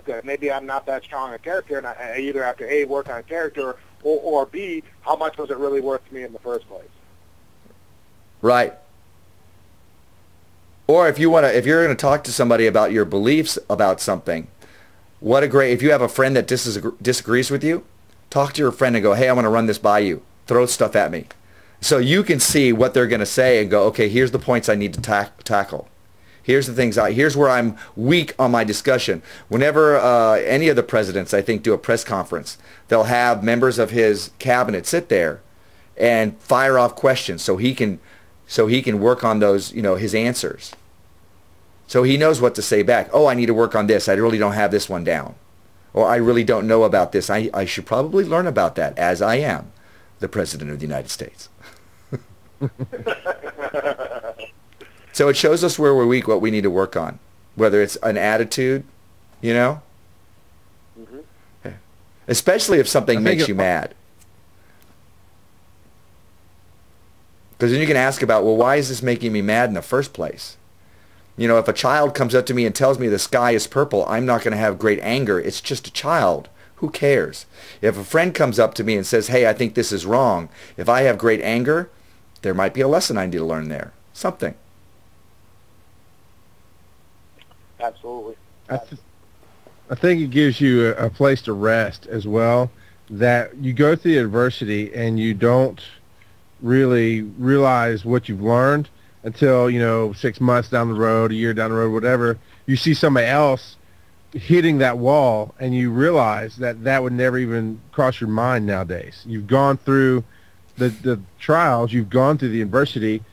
that maybe I'm not that strong a character, and I either have to A, work on character, or B, how much was it really worth to me in the first place? Right. Or if you're going to talk to somebody about your beliefs about something, if you have a friend that disagrees with you, talk to your friend and go, hey, I want to run this by you. Throw stuff at me. So you can see what they're going to say and go, okay, here's the points I need to tackle. Here's the things here's where I'm weak on my discussion. Whenever any of the presidents, I think, do a press conference, they'll have members of his cabinet sit there and fire off questions so he can work on those, you know, his answers. So he knows what to say back. Oh, I need to work on this. I really don't have this one down. Or I really don't know about this. I should probably learn about that, as I am the President of the United States. So it shows us where we're weak, what we need to work on. Whether it's an attitude, you know? Mm-hmm. Especially if something makes you mad. Because then you can ask about, well, why is this making me mad in the first place? You know, if a child comes up to me and tells me the sky is purple, I'm not going to have great anger. It's just a child. Who cares? If a friend comes up to me and says, hey, I think this is wrong, if I have great anger, there might be a lesson I need to learn there. Something. Absolutely. I think it gives you a place to rest as well, that you go through the adversity and you don't really realize what you've learned until, you know, 6 months down the road, a year down the road, whatever, you see somebody else hitting that wall and you realize that would never even cross your mind nowadays. You've gone through the trials, you've gone through the adversity,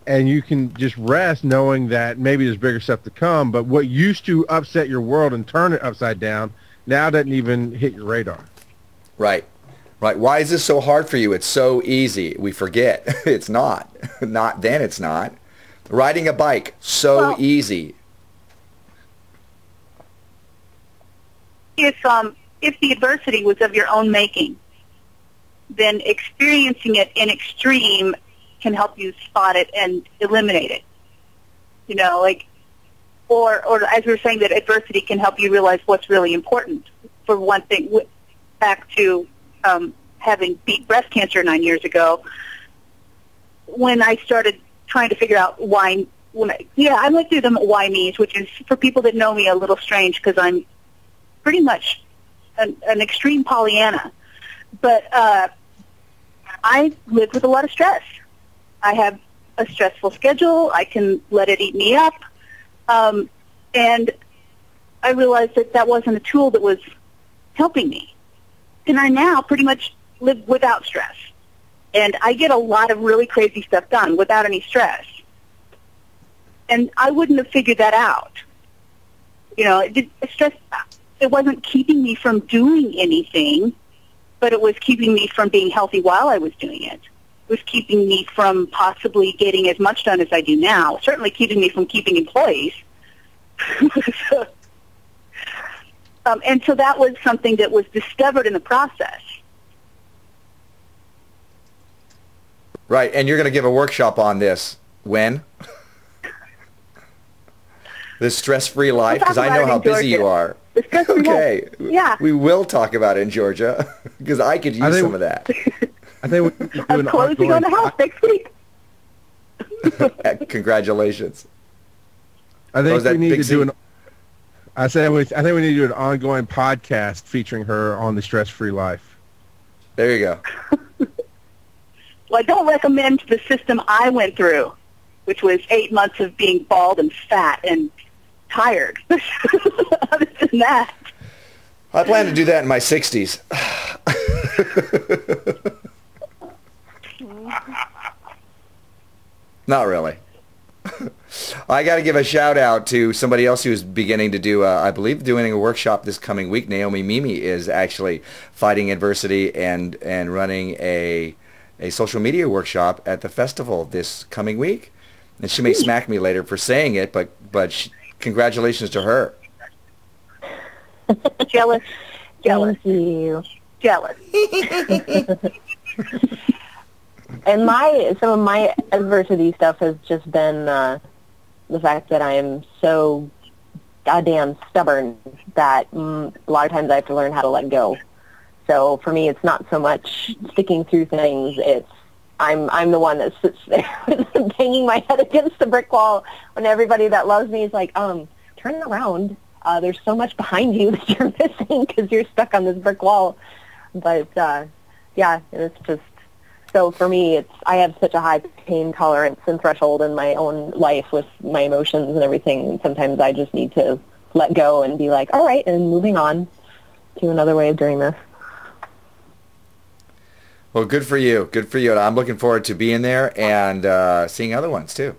and you can just rest knowing that maybe there's bigger stuff to come, but what used to upset your world and turn it upside down now doesn't even hit your radar. Right. Right. Why is this so hard for you? It's so easy. We forget. It's not. Not then it's not. Riding a bike, so easy. If the adversity was of your own making, then experiencing it in extreme can help you spot it and eliminate it. You know, like, or as we were saying, that adversity can help you realize what's really important. For one thing, back to having beat breast cancer 9 years ago, when I started trying to figure out why, I went through the why me's, which is, for people that know me, a little strange because I'm pretty much an extreme Pollyanna. But I live with a lot of stress. I have a stressful schedule. I can let it eat me up. And I realized that wasn't a tool that was helping me. And I now pretty much live without stress. And I get a lot of really crazy stuff done without any stress. And I wouldn't have figured that out. You know, stress, it wasn't keeping me from doing anything, but it was keeping me from being healthy while I was doing it. It was keeping me from possibly getting as much done as I do now, certainly keeping me from keeping employees. And so that was something that was discovered in the process. Right, and you're going to give a workshop on this. When? The stress-free life, because I know how busy you are. Okay, yeah. We will talk about it in Georgia, because I could use some of that. I think we I'm closing on the house next week. Congratulations. I think we need to do an. I think we need to do an ongoing podcast featuring her on the stress-free life. There you go. Well, I don't recommend the system I went through, which was 8 months of being bald and fat and tired. Other than that, I plan to do that in my 60s. Not really. I got to give a shout out to somebody else who's beginning to do, I believe, doing a workshop this coming week. Naomi Mimi is actually fighting adversity and running a social media workshop at the festival this coming week. And she may smack me later for saying it, but congratulations to her. Jealous. Thank you. Jealous. And some of my adversity stuff has just been the fact that I am so goddamn stubborn that a lot of times I have to learn how to let go. So for me, it's not so much sticking through things. It's I'm the one that sits there banging my head against the brick wall when everybody that loves me is like, turn around. There's so much behind you that you're missing because you're stuck on this brick wall. But yeah, it's just. So for me, I have such a high pain tolerance and threshold in my own life with my emotions and everything. Sometimes I just need to let go and be like, all right, and moving on to another way of doing this. Well, good for you. Good for you. I'm looking forward to being there and seeing other ones, too.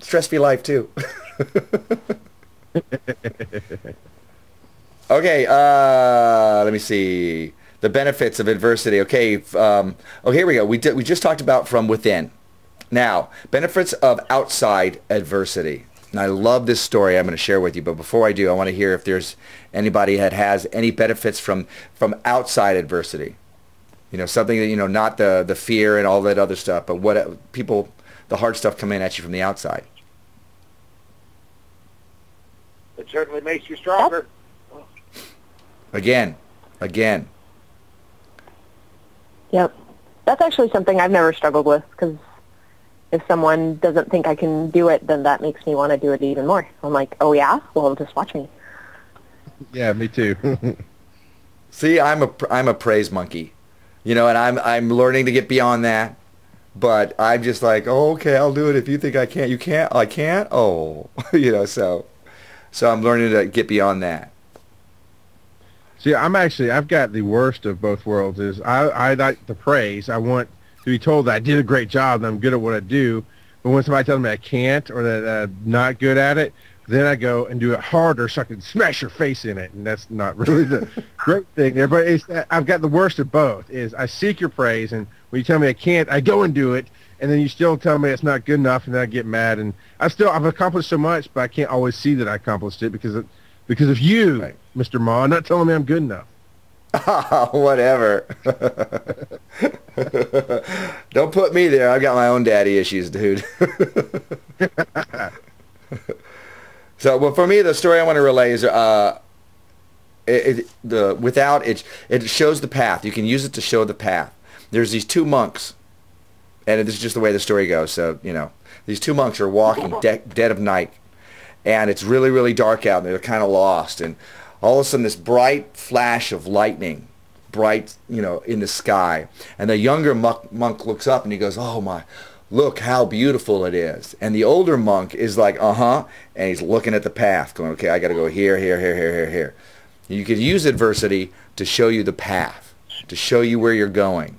Stress-free life, too. Okay, let me see. The benefits of adversity. Okay, here we go. We just talked about from within. Now, benefits of outside adversity. And I love this story I'm going to share with you. But before I do, I want to hear if there's anybody that has any benefits from outside adversity. You know, something that, you know, not the fear and all that other stuff, but what people, the hard stuff coming at you from the outside. It certainly makes you stronger. Again. Yep. That's actually something I've never struggled with because if someone doesn't think I can do it, then that makes me want to do it even more. I'm like, oh yeah? Well, just watch me. Yeah, me too. See, I'm a praise monkey. You know, and I'm learning to get beyond that. But I'm just like, oh, okay, I'll do it. If you think I can't, you can't. I can't? Oh. You know, so I'm learning to get beyond that. See, I've got the worst of both worlds. Is I like the praise. I want to be told that I did a great job and I'm good at what I do. But when somebody tells me I can't or that I'm not good at it, then I go and do it harder so I can smash your face in it. And that's not really the great thing there. But I've got the worst of both. Is I seek your praise, and when you tell me I can't, I go and do it. And then you still tell me it's not good enough, and then I get mad. And I've accomplished so much, but I can't always see that I accomplished it because of you, right. Mr. Ma, not telling me I'm good enough. Whatever. Don't put me there. I've got my own daddy issues, dude. So, well, for me, the story I want to relay is it shows the path. You can use it to show the path. There's these two monks, and this is just the way the story goes. So, you know, these two monks are walking dead of night, and it's really, really dark out, and they're kind of lost. And all of a sudden, this bright flash of lightning, bright, you know, in the sky. And the younger monk looks up, and he goes, "Oh my, look how beautiful it is." And the older monk is like, and he's looking at the path, going, "Okay, I got to go here, here, here, here, here, here." You could use adversity to show you the path, to show you where you're going.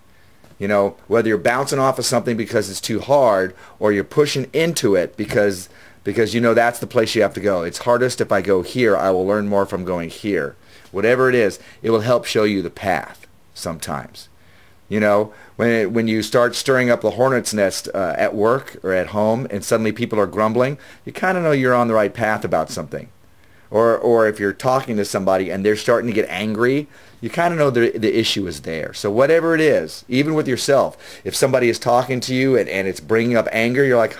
You know, whether you're bouncing off of something because it's too hard, or you're pushing into it because you know that's the place you have to go. It's hardest if I go here. I will learn more from going here. Whatever it is, it will help show you the path sometimes. You know, when you start stirring up the hornet's nest at work or at home and suddenly people are grumbling, you kind of know you're on the right path about something. Or if you're talking to somebody and they're starting to get angry, you kind of know the issue is there. So whatever it is, even with yourself, if somebody is talking to you and it's bringing up anger, you're like,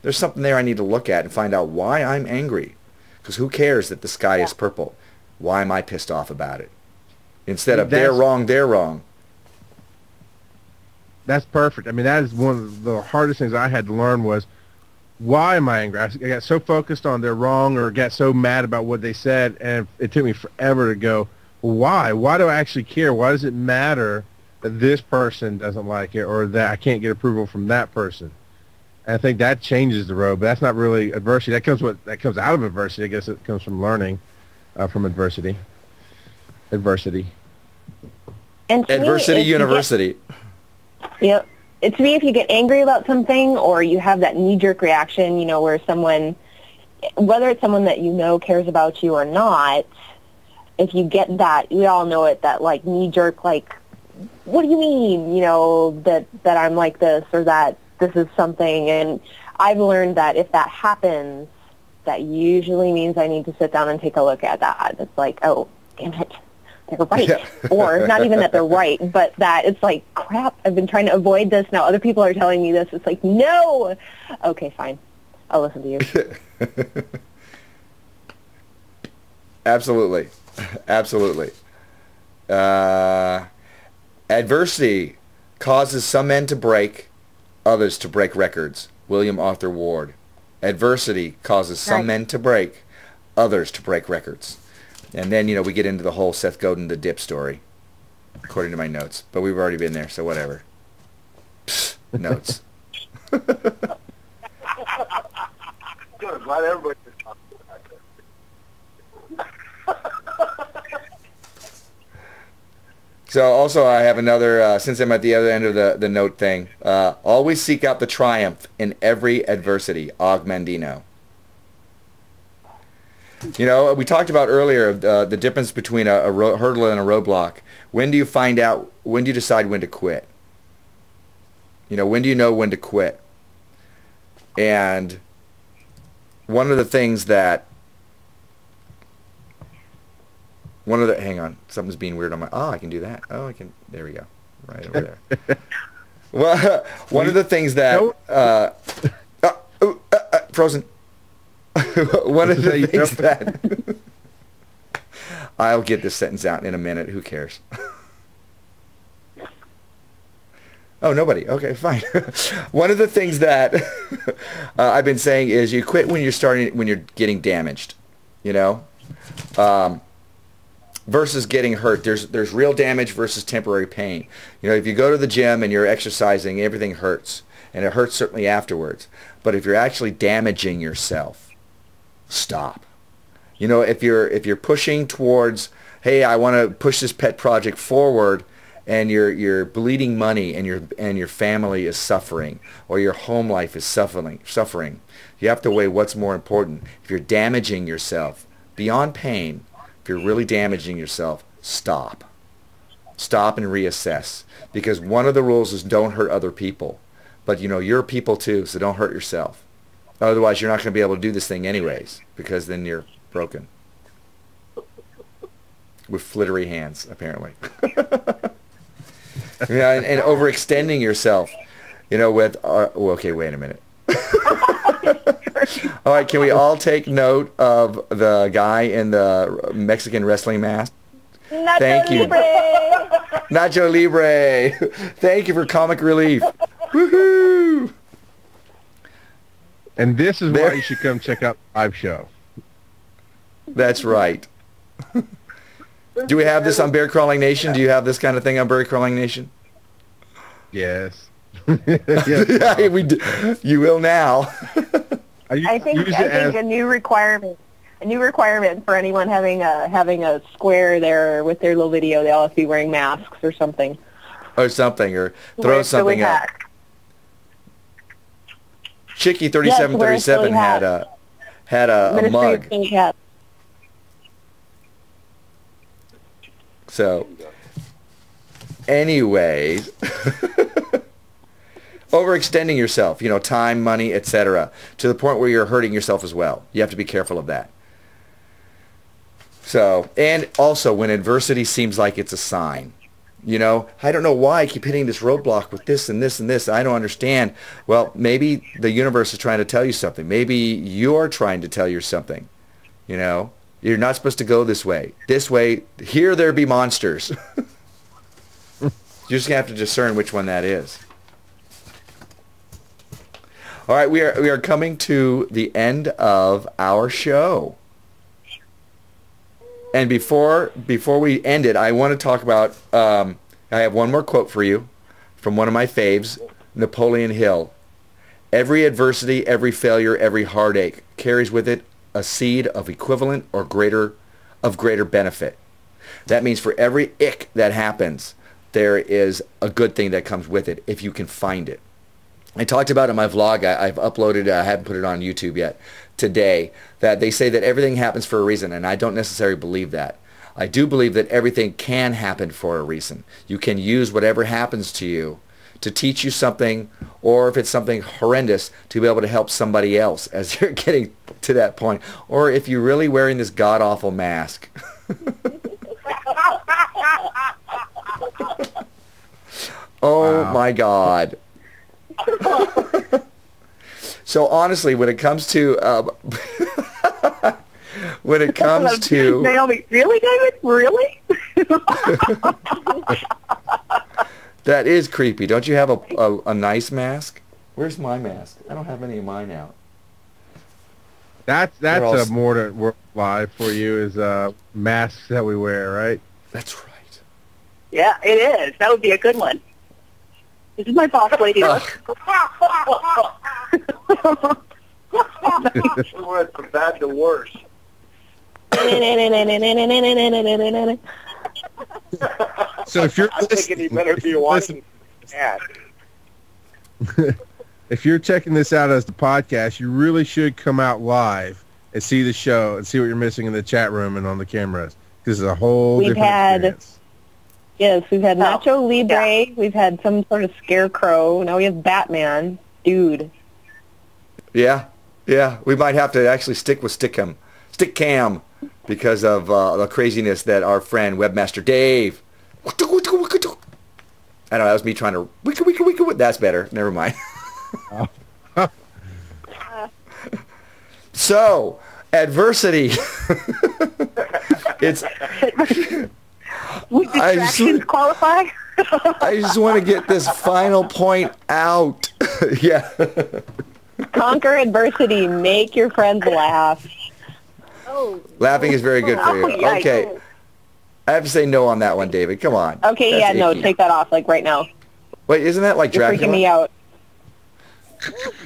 there's something there I need to look at and find out why I'm angry. Because who cares that the sky is purple? Why am I pissed off about it? Instead of they're wrong, they're wrong. That's perfect. I mean, that is one of the hardest things I had to learn was, why am I angry? I got so focused on they're wrong or got so mad about what they said, and it took me forever to go, why? Why do I actually care? Why does it matter that this person doesn't like it or that I can't get approval from that person? And I think that changes the road, but that's not really adversity. That comes out of adversity. I guess it comes from learning from adversity. Adversity. And to Adversity me, if you University. Yep. To me, if you get angry about something or you have that knee-jerk reaction, where someone, whether it's someone that you know cares about you or not, if you get that, we all know it, that like knee-jerk, like, what do you mean, that I'm like this or that this is something. And I've learned that if that happens, that usually means I need to sit down and take a look at that. It's like, oh, damn it. They're right. Yeah. Or not even that they're right, but that it's like, crap, I've been trying to avoid this. Now other people are telling me this. It's like, no. Okay, fine. I'll listen to you. Absolutely. Absolutely. Adversity causes some men to break, others to break records. William Arthur Ward. Adversity causes some men to break, others to break records. And then, we get into the whole Seth Godin the dip story, according to my notes. But we've already been there, so whatever. Psst, notes. Good. Glad everybody can talk about that. So also I have another, since I'm at the other end of the note thing, always seek out the triumph in every adversity. Og Mandino. We talked about earlier the difference between a hurdle and a roadblock. When do you decide when to quit? When do you know when to quit? And one of the things that, hang on, something's being weird on my, I can do that. Oh, I can, there we go. Right over there. Well, one of the things that, frozen. One of the things that I'll get this sentence out in a minute. Who cares? Oh, nobody. Okay, fine. One of the things that I've been saying is you quit when you're getting damaged. Versus getting hurt. There's real damage versus temporary pain. If you go to the gym and you're exercising, everything hurts, and it hurts certainly afterwards. But if you're actually damaging yourself, stop. If you're pushing towards, hey, I want to push this pet project forward, and you're bleeding money, and your family is suffering, or your home life is suffering, you have to weigh what's more important. If you're damaging yourself beyond pain, if you're really damaging yourself, stop. Stop and reassess. Because one of the rules is don't hurt other people. But you're people too, so don't hurt yourself. Otherwise, you're not going to be able to do this thing anyways, because then you're broken. With flittery hands, apparently. And overextending yourself, with, okay, wait a minute. All right, can we all take note of the guy in the Mexican wrestling mask? Nacho Thank you. Libre. Nacho Libre. Thank you for comic relief. Woohoo! And this is why you should come check out the live show. That's right. Do we have this on Bear Crawling Nation? Do you have this kind of thing on Bear Crawling Nation? Yes. Yeah, you will now. I think a new requirement for anyone having a square there with their little video, they all have to be wearing masks or something. Or throw something up. Chicky 3737 had a mug. So, anyways, overextending yourself, time, money, etc., to the point where you're hurting yourself as well. You have to be careful of that. So, and also when adversity seems like it's a sign. I don't know why I keep hitting this roadblock with this and this and this. I don't understand. Well, maybe the universe is trying to tell you something. Maybe you're trying to tell you something. You're not supposed to go this way. This way, here there be monsters. You just have to discern which one that is. All right, we are coming to the end of our show. And before we end it, I want to talk about, I have one more quote for you from one of my faves, Napoleon Hill. Every adversity, every failure, every heartache carries with it a seed of equivalent or greater benefit. That means for every ick that happens, there is a good thing that comes with it if you can find it. I talked about it in my vlog. I've uploaded, I haven't put it on YouTube yet, today, that they say that everything happens for a reason, and I don't necessarily believe that. I do believe that everything can happen for a reason. You can use whatever happens to you to teach you something, or if it's something horrendous, to be able to help somebody else as you're getting to that point. Or if you're really wearing this god-awful mask. Oh, wow. My God. So honestly, when it comes to Naomi, really, David? Really? That is creepy. Don't you have a nice mask? Where's my mask? I don't have any of mine out. That's a Mordant World Live for you, is masks that we wear, right? That's right. Yeah, it is. That would be a good one. This is my boss lady. We went from bad to worse. So if you're thinking you better be watching that. If you're checking this out as the podcast, you really should come out live and see the show and see what you're missing in the chat room and on the cameras. This is a whole different experience. Yes, we've had Nacho Libre. Yeah. We've had some sort of scarecrow. Now we have Batman. Dude. Yeah. Yeah. We might have to actually stick with Stickcam because of the craziness that our friend, Webmaster Dave. I don't know. That was me trying to... That's better. Never mind. So, adversity. It's... Would distractions qualify? I just want to get this final point out. Yeah. Conquer adversity. Make your friends laugh. Oh. Laughing is very good for you. Okay. I have to say no on that one, David. Come on. Okay, That's yeah, icky. no, take that off, like right now. Wait, isn't that like You're Dracula? freaking me out.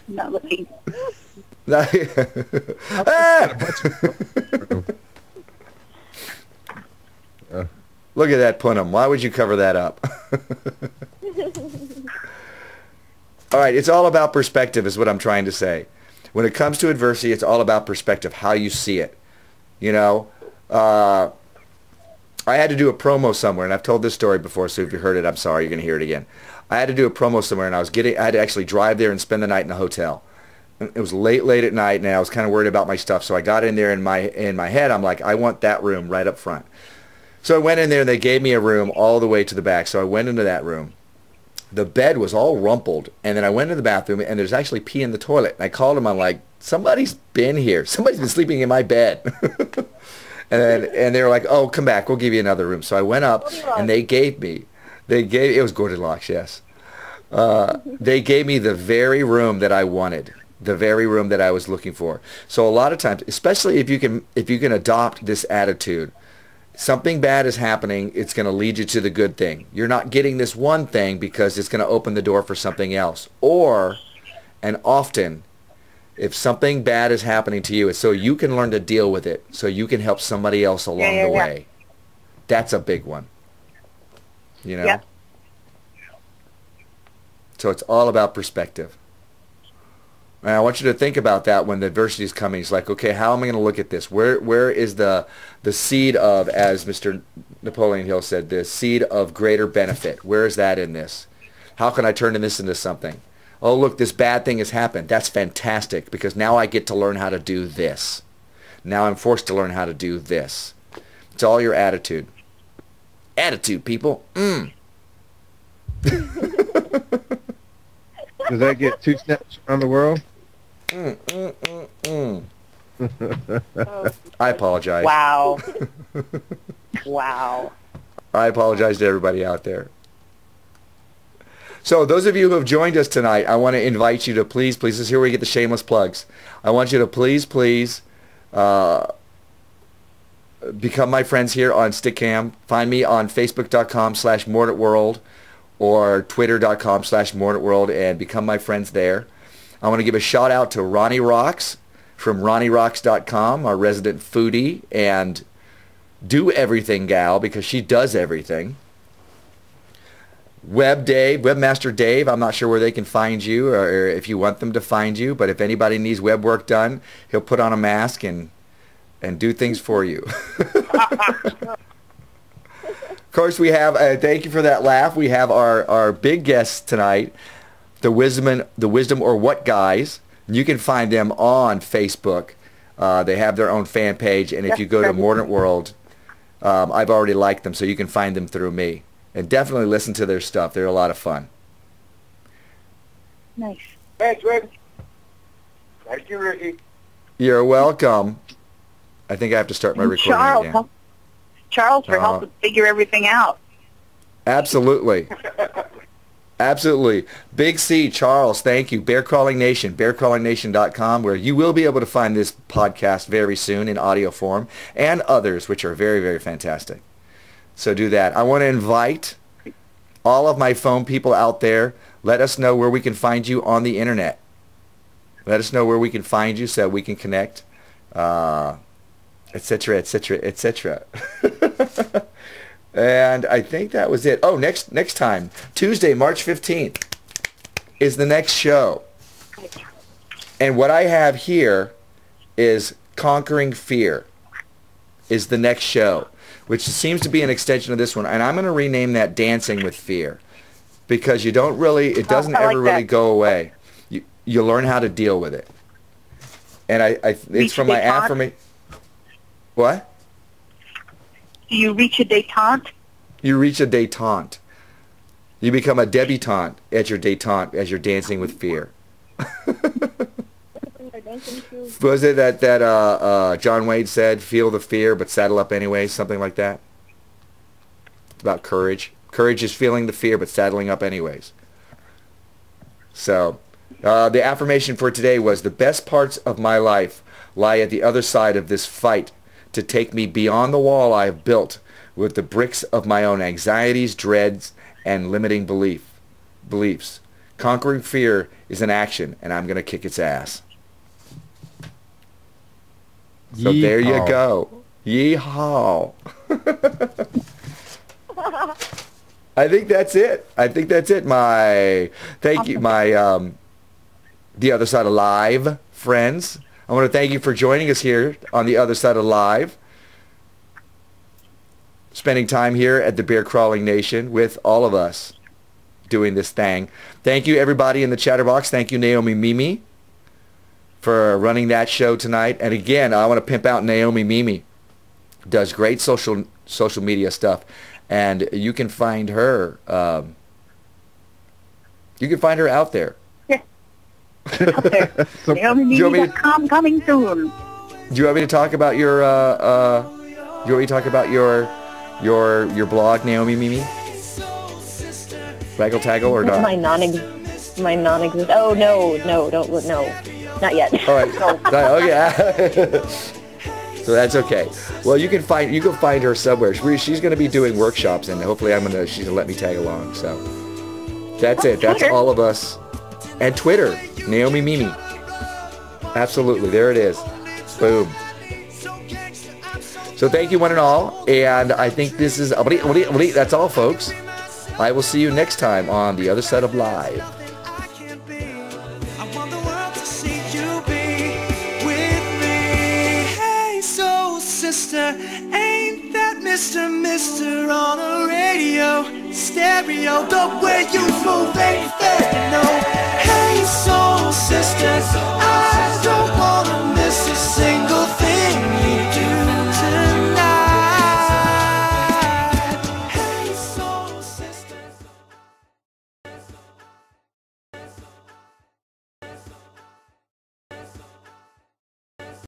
Not looking. Look at that punum. Why would you cover that up? All right, it's all about perspective is what I'm trying to say. When it comes to adversity, it's all about perspective, how you see it. You know, I had to do a promo somewhere, and I've told this story before, so if you heard it, I'm sorry, you're going to hear it again. I had to do a promo somewhere, and I had to actually drive there and spend the night in a hotel. It was late at night, and I was kind of worried about my stuff, so I got in there in my head, I'm like, I want that room right up front. So I went in there, and they gave me a room all the way to the back, so I went into that room. The bed was all rumpled, and then I went to the bathroom, and there's actually pee in the toilet. And I called them, I'm like, somebody's been here. Somebody's been sleeping in my bed. and they were like, oh, come back, we'll give you another room. So I went up, and it was Goldilocks, yes. They gave me the very room that I wanted, the very room that I was looking for. So a lot of times, especially if you can adopt this attitude, something bad is happening, it's going to lead you to the good thing. You're not getting this one thing because it's going to open the door for something else. And often, if something bad is happening to you, it's so you can learn to deal with it, so you can help somebody else along the way. That's a big one. You know? Yep. So it's all about perspective. And I want you to think about that when the adversity is coming. It's like, okay, how am I going to look at this? Where is the seed of, as Mr. Napoleon Hill said, the seed of greater benefit? Where is that in this? How can I turn this into something? Oh, look, this bad thing has happened. That's fantastic because now I get to learn how to do this. Now I'm forced to learn how to do this. It's all your attitude. Attitude, people. Does that get 2 snaps around the world? I apologize. Wow. Wow. I apologize to everybody out there. So those of you who have joined us tonight, I want to invite you to please, this is here where we get the shameless plugs. I want you to please, become my friends here on Stickcam. Find me on Facebook.com/MordantWorld or Twitter.com/MordantWorld and become my friends there. I want to give a shout out to Rhonni Rocks from RhonnieRocks.com, our resident foodie and Do Everything gal, because she does everything. Webmaster Dave, I'm not sure where they can find you or if you want them to find you, but if anybody needs web work done, he'll put on a mask and do things for you. Of course, we have, thank you for that laugh, we have our big guests tonight, the Wisdom or What guys. You can find them on Facebook. They have their own fan page, and if you go to Mordant World, I've already liked them, so you can find them through me. And definitely listen to their stuff. They're a lot of fun. Nice. Thanks, Rick. Thank you, Ricky. You're welcome. I think I have to start my recording again. Charles for helping figure everything out. Absolutely. Absolutely. Big C, Charles, thank you. Bear Crawling Nation, bearcrawlingnation.com, where you will be able to find this podcast very soon in audio form, and others, which are very, very fantastic. So do that. I want to invite all of my phone people out there. Let us know where we can find you on the internet. Let us know where we can find you so we can connect, etc., etc., etc. And I think that was it. Oh, next time, Tuesday, March 15th, is the next show. And what I have here is Conquering Fear is the next show, which seems to be an extension of this one. And I'm going to rename that Dancing with Fear, because you don't really, it doesn't ever really go away. You learn how to deal with it. And it's from my affirmation. What? Do you reach a détente? You reach a détente. You become a debutante at your détente as you're dancing with fear. Was it that John Wade said, feel the fear but saddle up anyway, something like that? It's about courage. Courage is feeling the fear but saddling up anyways. So, the affirmation for today was, the best parts of my life lie at the other side of this fight to take me beyond the wall I have built with the bricks of my own anxieties, dreads, and limiting beliefs. Conquering fear is an action, and I'm going to kick its ass. So Yeehaw. there you go. Yeehaw. I think that's it. Thank you, my The Other Side of Live friends. I want to thank you for joining us here on The Other Side of Live. Spending time here at the Bear Crawling Nation with all of us doing this thing. Thank you, everybody in the chatterbox. Thank you, Naomi Mimi, for running that show tonight. And again, I want to pimp out Naomi Mimi. Does great social media stuff. And you can find her, out there. Out there. NaomiMimi.com coming soon. Do you want me to talk about your your blog, Naomi Mimi? Waggle Taggle or not? My non-existent. Oh no, not yet. All right. Okay. So that's okay. Well, you can find her somewhere. She's going to be doing workshops, and hopefully she's going to let me tag along. So that's it. That's all of us. And Twitter, Naomi Mimi. Absolutely. There it is. Boom. So thank you, one and all. And I think this is... That's all, folks. I will see you next time on The Other Side of Live. Sister, ain't that Mr. on a radio, stereo, the way you move ain't fair, no. Hey, soul sister, I don't wanna miss a single